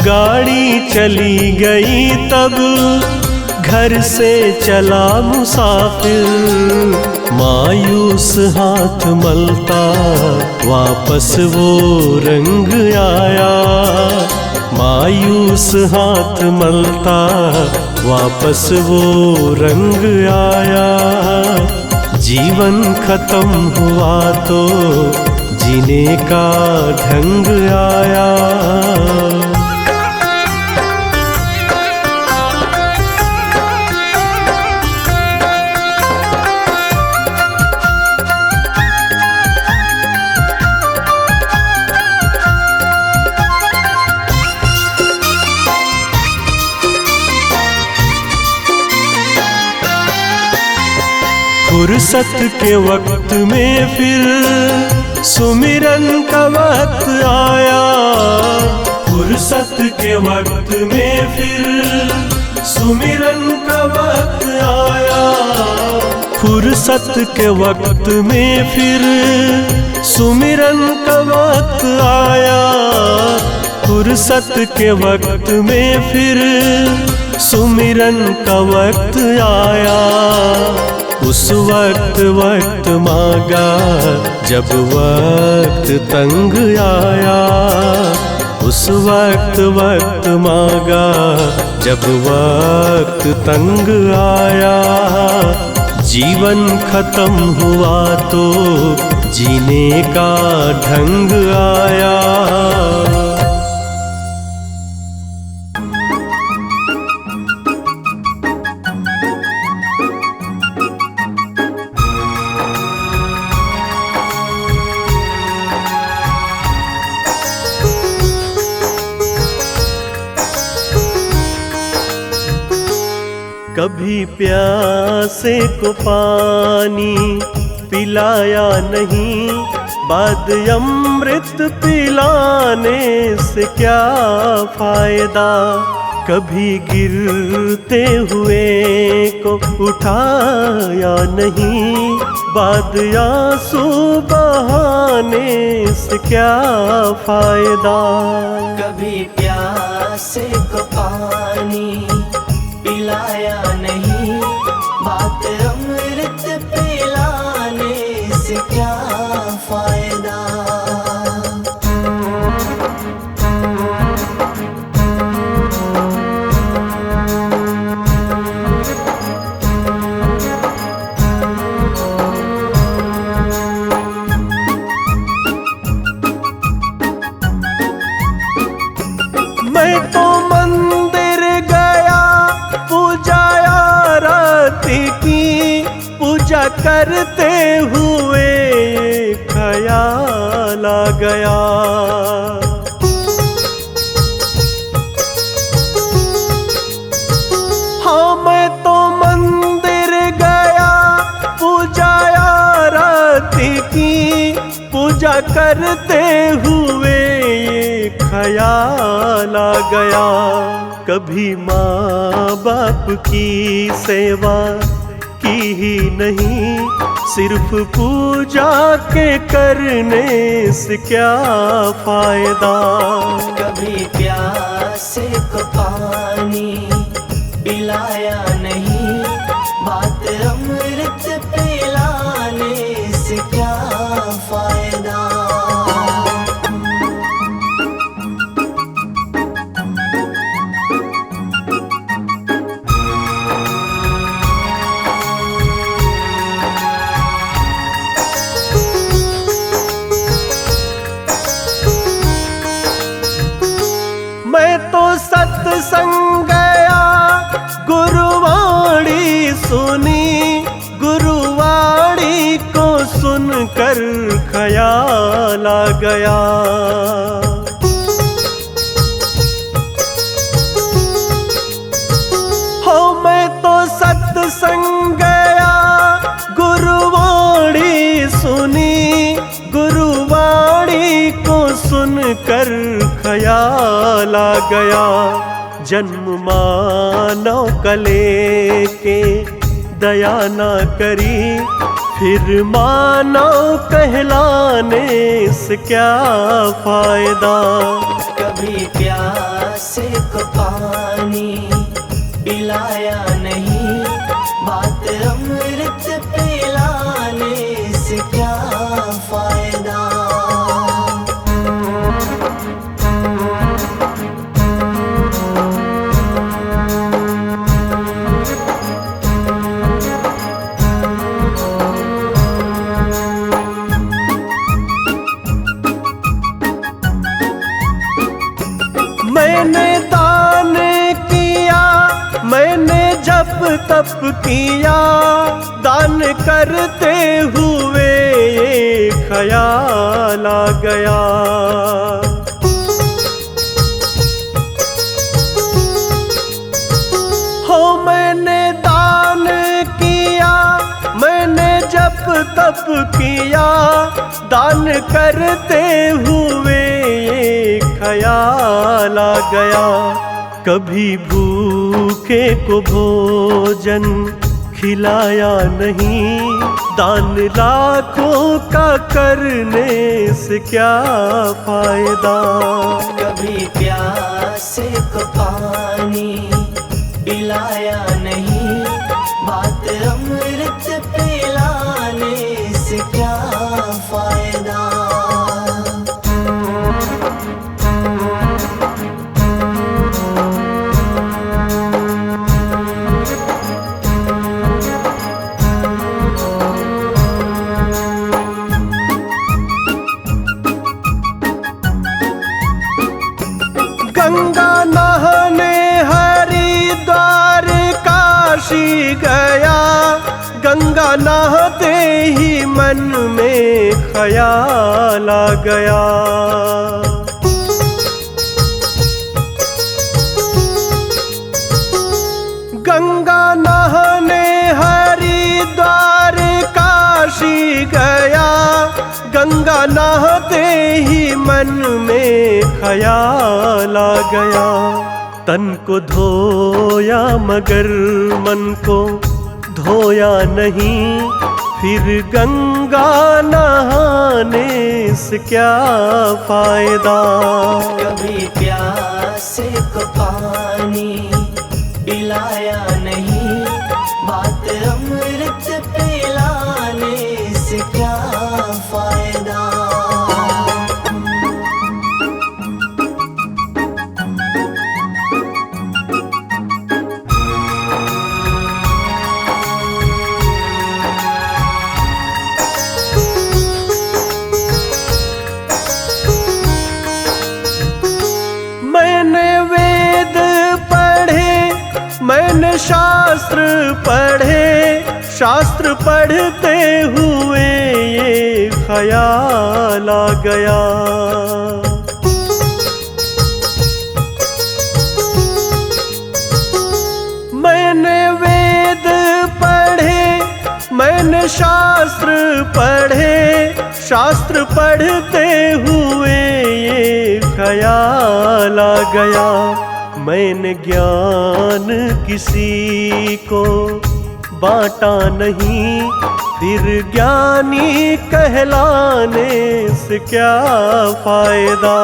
गाड़ी चली गई तब घर से चला मुसाफिर। मायूस हाथ मलता वापस वो रंग आया। मायूस हाथ मलता वापस वो रंग आया। जीवन खत्म हुआ तो जीने का ढंग आया। फुर्सत के वक्त में फिर सुमिरन का वक्त आया। फुर्सत के वक्त में फिर सुमिरन का वक्त आया। फुर्सत के वक्त में फिर सुमिरन का वक्त आया। फुर्सत के वक्त में फिर सुमिरन का वक्त आया। उस वक्त मांगा जब वक्त तंग आया। उस वक्त मांगा जब वक्त तंग आया। जीवन खत्म हुआ तो जीने का ढंग आया। कभी प्यासे को पानी पिलाया नहीं, बाद अमृत पिलाने से क्या फायदा। कभी गिरते हुए को उठाया नहीं, बाद आंसू बहाने से क्या फायदा। कभी प्यासे को पानी पिलाया नहीं, बात अमृत पिलाने से क्या फायदा। मैं तो मंदिर गया पूजाया राती की, पूजा करते हुए ख्याल आ गया। हाँ मैं तो मंदिर गया पूजाया राती की, पूजा करते हुए ख्याल आ गया। कभी माँ बाप की सेवा की ही नहीं, सिर्फ पूजा के करने से क्या फायदा। कभी प्यासे को पानी पिलाया नहीं, बात अमृत पिलाने से क्या फायदा। मैं तो सत्संग गया गुरुवाणी सुनी, गुरुवाणी को सुनकर ख्याल आ गया। हो मैं तो सत्संग गया गुरुवाणी सुनी, गुरुवाणी को सुनकर ख्याल आ गया। जन्म मानव कले के दया ना करी, फिर मानव कहलाने से क्या फायदा। कभी प्यासे को पानी पिलाया नहीं, बात अमृत पिलाने से क्या फायदा। मैंने दान किया, मैंने जप तप किया, दान करते हुए ख्याल आ गया। हो मैंने दान किया, मैंने तप किया, दान करते हुए ये ख्याल आ गया। कभी भूखे को भोजन खिलाया नहीं, दान लाखों का करने से क्या फायदा। कभी प्यासे को पानी पिलाया नहीं, बात अमृत पिलाने से क्या फायदा। गंगा नहाने हरिद्वार काशी गया, गंगा नहाते ही मन में ख्याल आ गया। गंगा नहाने हरिद्वार काशी गया, गंगा नहाते ही मन में ख्याल आ गया। तन को धोया मगर मन को धोया नहीं, फिर गंगा नहाने से क्या फायदा। कभी प्यासे को पानी पिलाया नहीं, बात अमृत पिलाने से क्या फायदा। मैंने वेद पढ़े, मैंने शास्त्र पढ़े, शास्त्र पढ़ते हुए ये ख्याल आ गया। मैंने वेद पढ़े, मैंने शास्त्र पढ़े, शास्त्र पढ़ते हुए ये ख्याल आ गया। मैंने ज्ञान किसी को बांटा नहीं, फिर ज्ञानी कहलाने से क्या फायदा।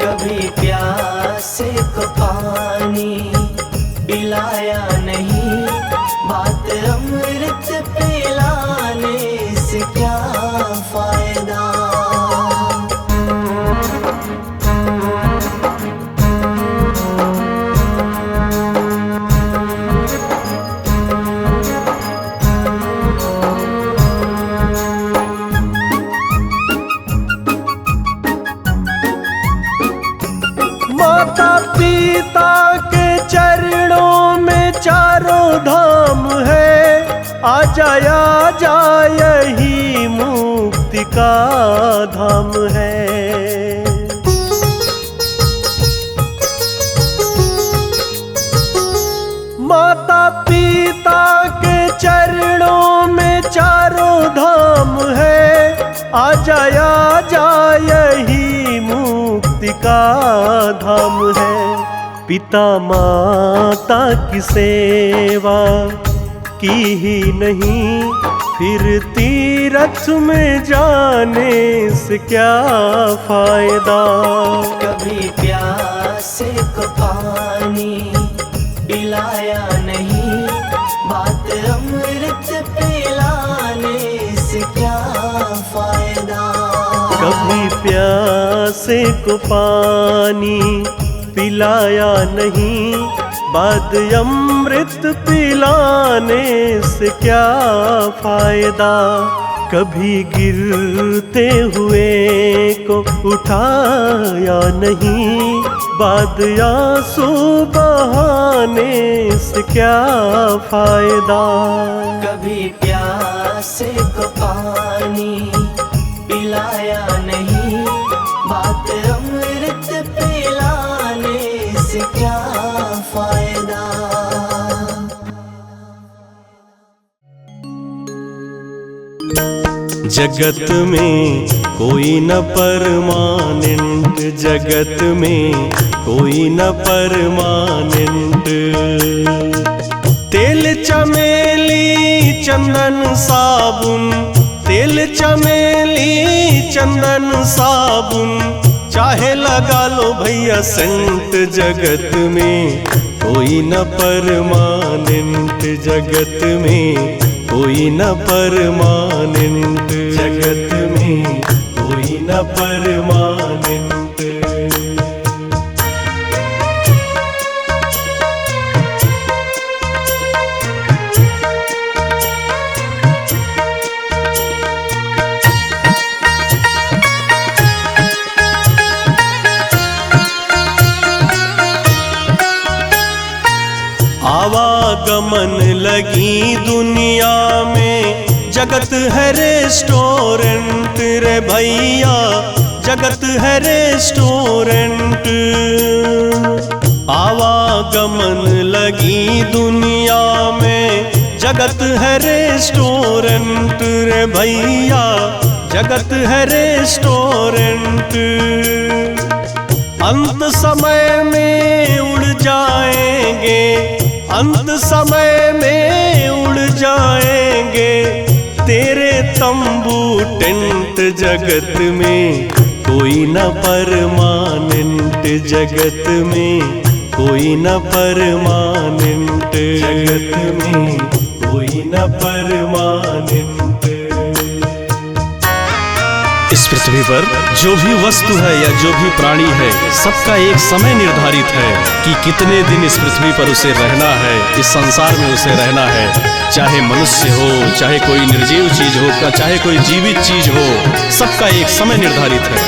कभी प्यासे को पानी पिलाया नहीं, बात अमृत पिलाने से क्या फायदा। माता पिता के चरणों में चारों धाम है, आजा आजा यही मुक्ति का धाम है। माता पिता के चरणों में चारों धाम है, आजा आजा यही मुक्ति का धाम है। पिता माता की सेवा की ही नहीं, फिर तीरथ में जाने से क्या फायदा। कभी प्यासे को पानी पिलाया नहीं, बात अमृत पिलाने से क्या फायदा। कभी प्यासे को पानी पिलाया नहीं, बाद अमृत पिलाने से क्या फायदा। कभी गिरते हुए को उठाया नहीं, बाद आंसू बहाने से क्या फायदा। कभी प्यासे को पानी पिलाया नहीं, बात अमृत पिलाने से क्या फायदा। जगत में कोई न परमानेंट, जगत में कोई न परमानेंट। तेल चमेली चंदन साबुन, तेल चमेली चंदन साबुन, चाहे लगा लो भैया सेंट, जगत में कोई न परमानेंट, जगत में कोई न परमानेंट, जगत में कोई न परमानेंट। आवागमन लगी दुनिया में, जगत है रेस्टोरेंट रे भैया, जगत है रेस्टोरेंट। आवागमन लगी दुनिया में, जगत है रेस्टोरेंट रे भैया, जगत है रेस्टोरेंट। अंत समय में उड़ जाएंगे, अंत समय में उड़ जाएंगे तेरे तंबू टेंट, जगत में कोई न परमानेंट, जगत में कोई न परमानेंट, जगत में कोई न परमानेंट। इस पृथ्वी पर जो भी वस्तु है या जो भी प्राणी है, सबका एक समय निर्धारित है कि कितने दिन इस पृथ्वी पर उसे रहना है, इस संसार में उसे रहना है। चाहे मनुष्य हो, चाहे कोई निर्जीव चीज हो, चाहे कोई जीवित चीज हो, सबका एक समय निर्धारित है।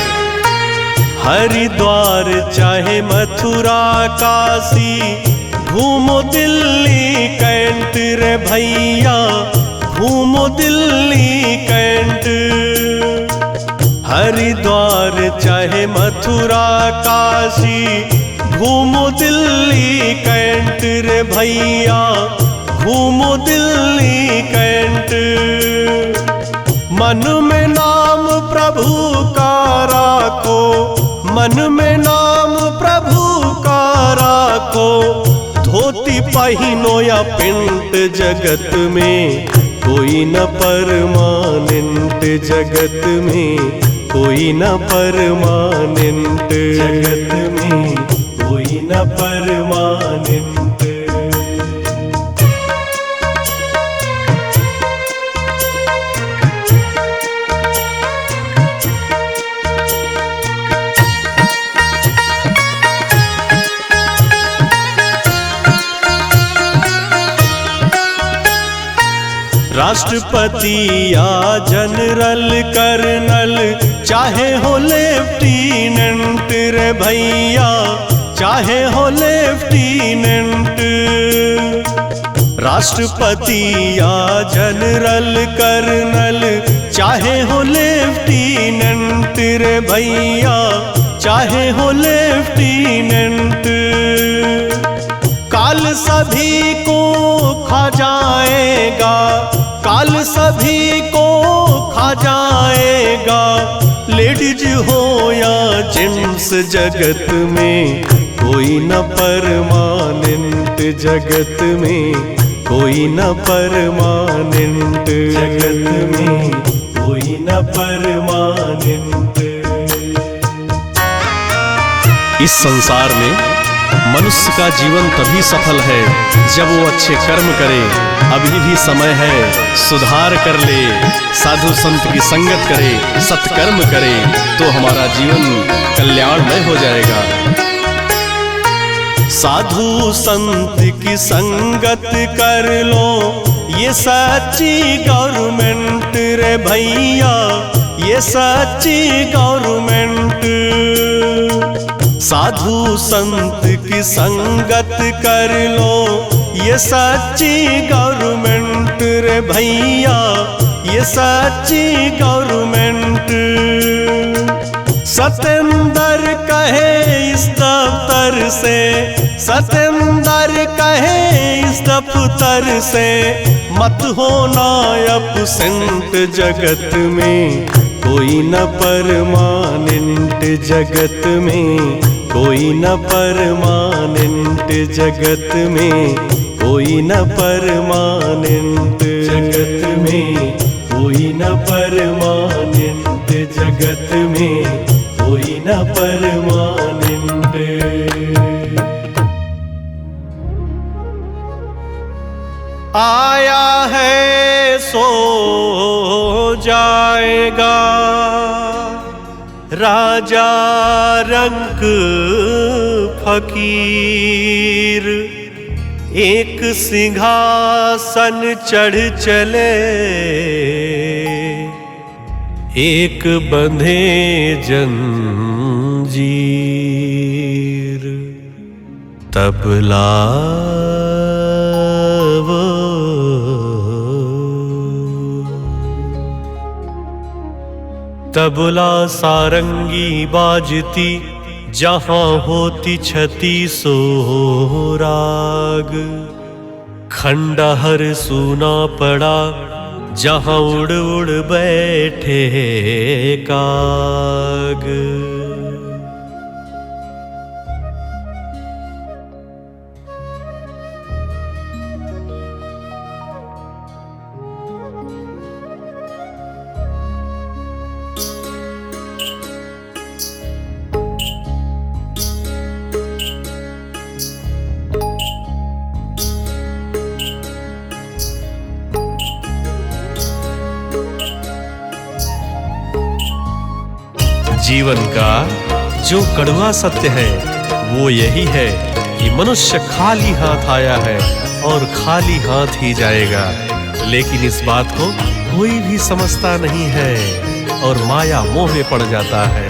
हरिद्वार चाहे मथुरा काशी, घूमो दिल्ली कैंट रे भैया, घूमो दिल्ली कैंट। हरिद्वार चाहे मथुरा काशी, घूमो दिल्ली कैंट रे भैया, घूमो दिल्ली कैंट। मन में नाम प्रभु का राखो, मन में नाम प्रभु का राखो, धोती पहिनो या पेंट, जगत में कोई न परमानेंट, जगत में कोई न परमानेंट, जगत में कोई न परमानेंट। राष्ट्रपति या जनरल कर्नल, चाहे हो लेफ्टिनेंट रे भैया, चाहे हो लेफ्टिनेंट। राष्ट्रपति या जनरल कर्नल, चाहे हो लेफ्टिनेंट रे भैया, चाहे हो लेफ्टिनेंट। काल सभी को खा जाएगा, काल सभी को खा जाएगा, लेडीज हो या जेंट्स, जगत में कोई न परमानेंट, जगत में कोई न परमानेंट, जगत में कोई न परमानेंट। इस संसार में मनुष्य का जीवन तभी सफल है जब वो अच्छे कर्म करे। अभी भी समय है, सुधार कर ले, साधु संत की संगत करे, सत्कर्म करे, तो हमारा जीवन कल्याणमय हो जाएगा। साधु संत की संगत कर लो, ये सच्ची गवर्नमेंट रे भैया, ये सच्ची गवर्नमेंट। साधु संत की संगत कर लो, ये सच्ची गवर्नमेंट रे भैया, ये सच्ची गवर्नमेंट। सतेंद्र कहे इस दफ्तर से, सतेंद्र कहे इस दफ्तर से, मत होना एब्सेंट जगत में, कोई न परमानेंट जगत में, कोई न परमानेंट जगत में, कोई न परमानेंट जगत में, कोई न परमानेंट जगत में, कोई न परमानेंट। आया है सो जाएगा राजा रंक फकीर, एक सिंहासन चढ़ चले, एक बंधे जंजीर, तबला वो तबला सारंगी बाजती, जहां होती छती सोराग, खंडहर सूना पड़ा, जहां उड़ उड़ बैठे काग। जीवन का जो कड़वा सत्य है वो यही है कि मनुष्य खाली हाथ आया है और खाली हाथ ही जाएगा, लेकिन इस बात को कोई भी समझता नहीं है और माया मोह में पड़ जाता है।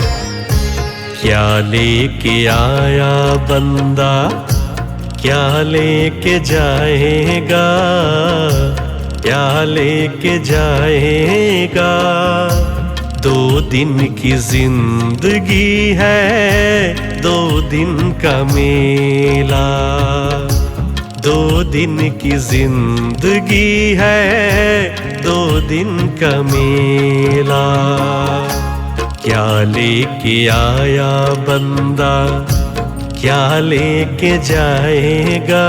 क्या लेके आया बंदा, क्या लेके जाएगा, क्या लेके जाएगा, 2 दिन की जिंदगी है, 2 दिन का मेला, 2 दिन की जिंदगी है, 2 दिन का मेला। क्या लेके आया बंदा, क्या लेके जाएगा,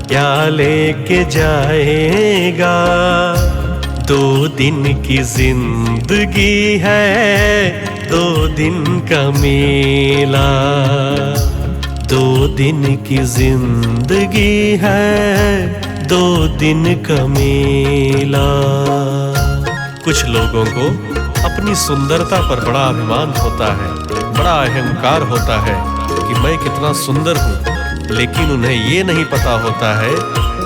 क्या लेके जाएगा, 2 दिन की जिंदगी है, 2 दिन का मेला, 2 दिन की जिंदगी है, 2 दिन का मेला। कुछ लोगों को अपनी सुंदरता पर बड़ा अभिमान होता है, बड़ा अहंकार होता है कि मैं कितना सुंदर हूँ, लेकिन उन्हें ये नहीं पता होता है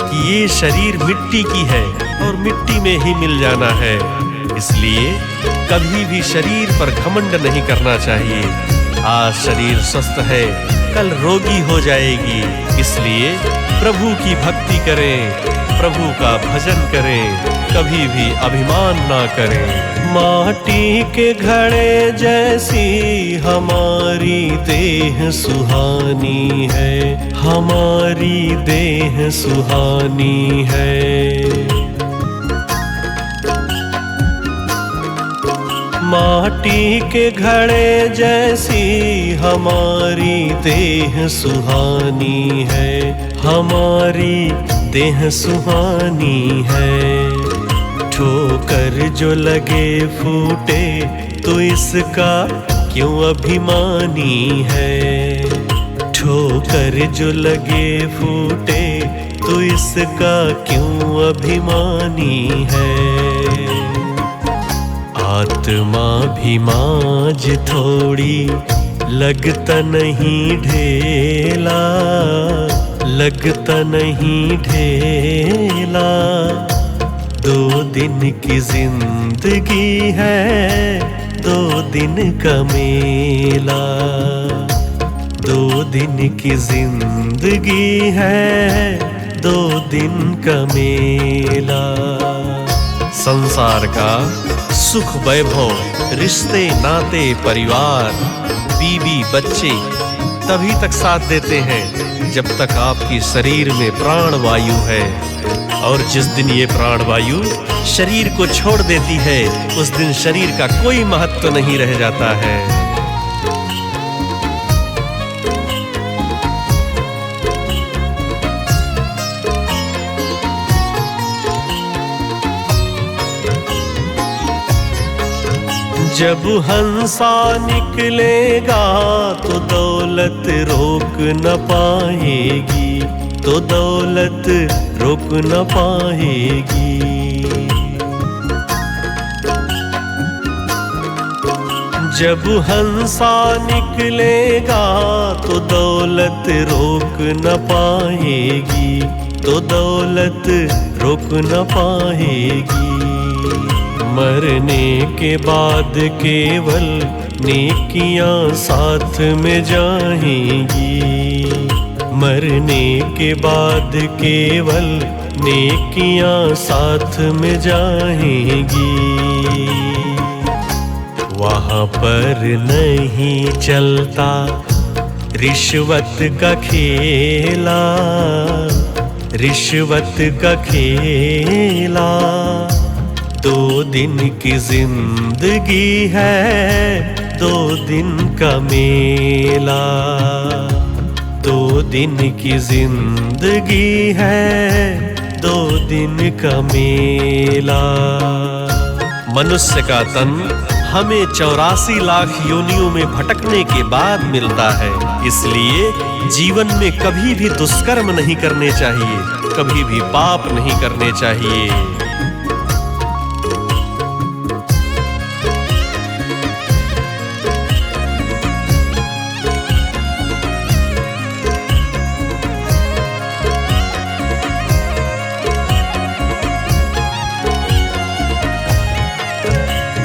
कि ये शरीर मिट्टी की है और मिट्टी में ही मिल जाना है। इसलिए कभी भी शरीर पर घमंड नहीं करना चाहिए। आज शरीर स्वस्थ है, कल रोगी हो जाएगी। इसलिए प्रभु की भक्ति करें, प्रभु का भजन करें, कभी भी अभिमान ना करें। माटी के घड़े जैसी हमारी देह सुहानी है, हमारी देह सुहानी है। माटी के घड़े जैसी हमारी देह सुहानी है, हमारी देह सुहानी है। ठोकर जो लगे फूटे तो इसका क्यों अभिमानी है। ठोकर जो लगे फूटे तो इसका क्यों अभिमानी है। आत्मा भी माज थोड़ी लगता नहीं ढेला, लगता नहीं ढेला। 2 दिन की जिंदगी है, 2 दिन का मेला। 2 दिन की जिंदगी है, 2 दिन का मेला। संसार का सुख वैभव, रिश्ते नाते परिवार, बीवी बच्चे तभी तक साथ देते हैं जब तक आपके शरीर में प्राण वायु है। और जिस दिन ये प्राण वायु शरीर को छोड़ देती है, उस दिन शरीर का कोई महत्व नहीं रह जाता है। जब हंसा निकलेगा तो दौलत रोक न पाएगी, तो दौलत रोक न पाएगी। जब हंसा निकलेगा तो दौलत रोक न पाएगी, तो दौलत रोक न पाएगी। मरने के बाद केवल नेकियां साथ में जाएंगी, मरने के बाद केवल नेकियां साथ में जाएंगी। वहाँ पर नहीं चलता रिश्वत का खेला, रिश्वत का खेला। 2 दिन की जिंदगी है, 2 दिन का मेला। 2 दिन की जिंदगी है, 2 दिन का मेला। मनुष्य का तन हमें 84 लाख योनियों में भटकने के बाद मिलता है। इसलिए जीवन में कभी भी दुष्कर्म नहीं करने चाहिए, कभी भी पाप नहीं करने चाहिए।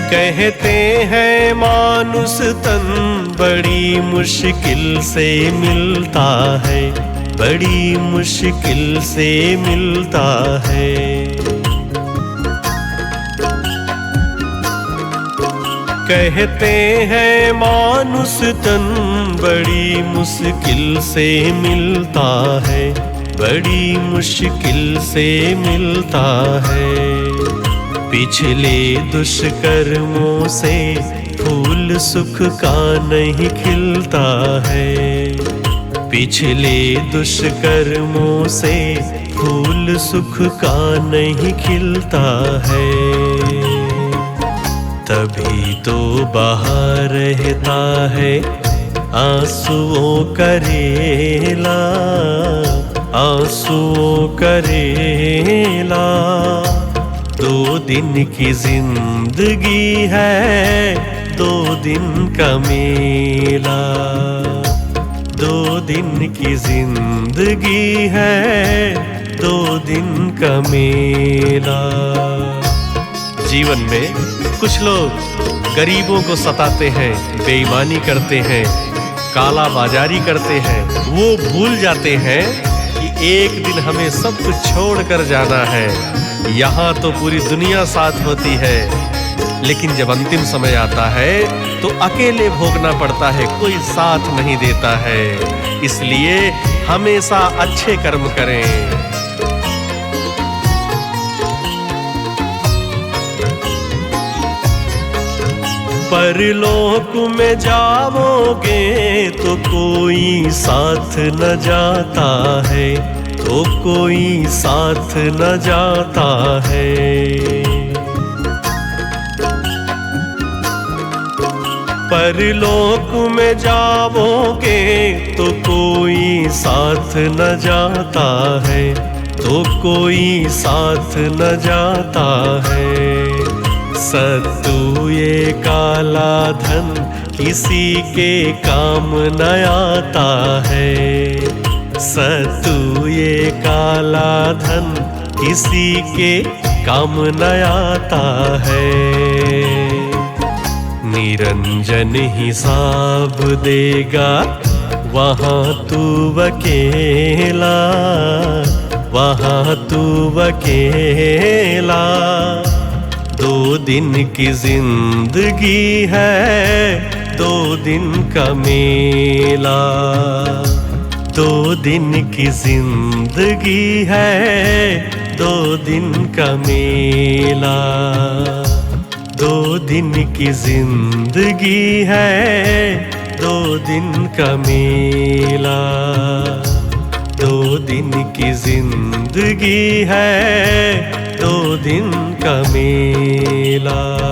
कहते हैं मानुष तन बड़ी मुश्किल से मिलता है, बड़ी मुश्किल से मिलता है। कहते हैं मानुष तन बड़ी मुश्किल से मिलता है, बड़ी मुश्किल से मिलता है। पिछले दुष्कर्मों से फूल सुख का नहीं खिलता है, पिछले दुष्कर्मों से फूल सुख का नहीं खिलता है। तभी तो बहा रहता है आंसुओं का रेला, आंसुओं का रेला। 2 दिन की जिंदगी है, 2 दिन का मेला। 2 दिन की जिंदगी है, 2 दिन का मेला। जीवन में कुछ लोग गरीबों को सताते हैं, बेईमानी करते हैं, काला बाजारी करते हैं। वो भूल जाते हैं कि एक दिन हमें सब कुछ छोड़ कर जाना है। यहाँ तो पूरी दुनिया साथ होती है, लेकिन जब अंतिम समय आता है तो अकेले भोगना पड़ता है, कोई साथ नहीं देता है। इसलिए हमेशा अच्छे कर्म करें। परलोक में जाओगे तो कोई साथ न जाता है, तो कोई साथ न जाता है। परलोक में जाओगे तो कोई साथ न जाता है, तो कोई साथ न जाता है। सत्तू ये काला धन किसी के काम न आता है, सत्तू ये काला धन किसी के काम न आता है। निरंजन हिसाब देगा वहाँ तू अकेला, वहाँ तू अकेला। 2 दिन की जिंदगी है 2 दिन का मेला। 2 दिन की जिंदगी है 2 दिन का मेला। 2 दिन की जिंदगी है 2 दिन का मेला। 2 दिन की जिंदगी है 2 दिन का मेला।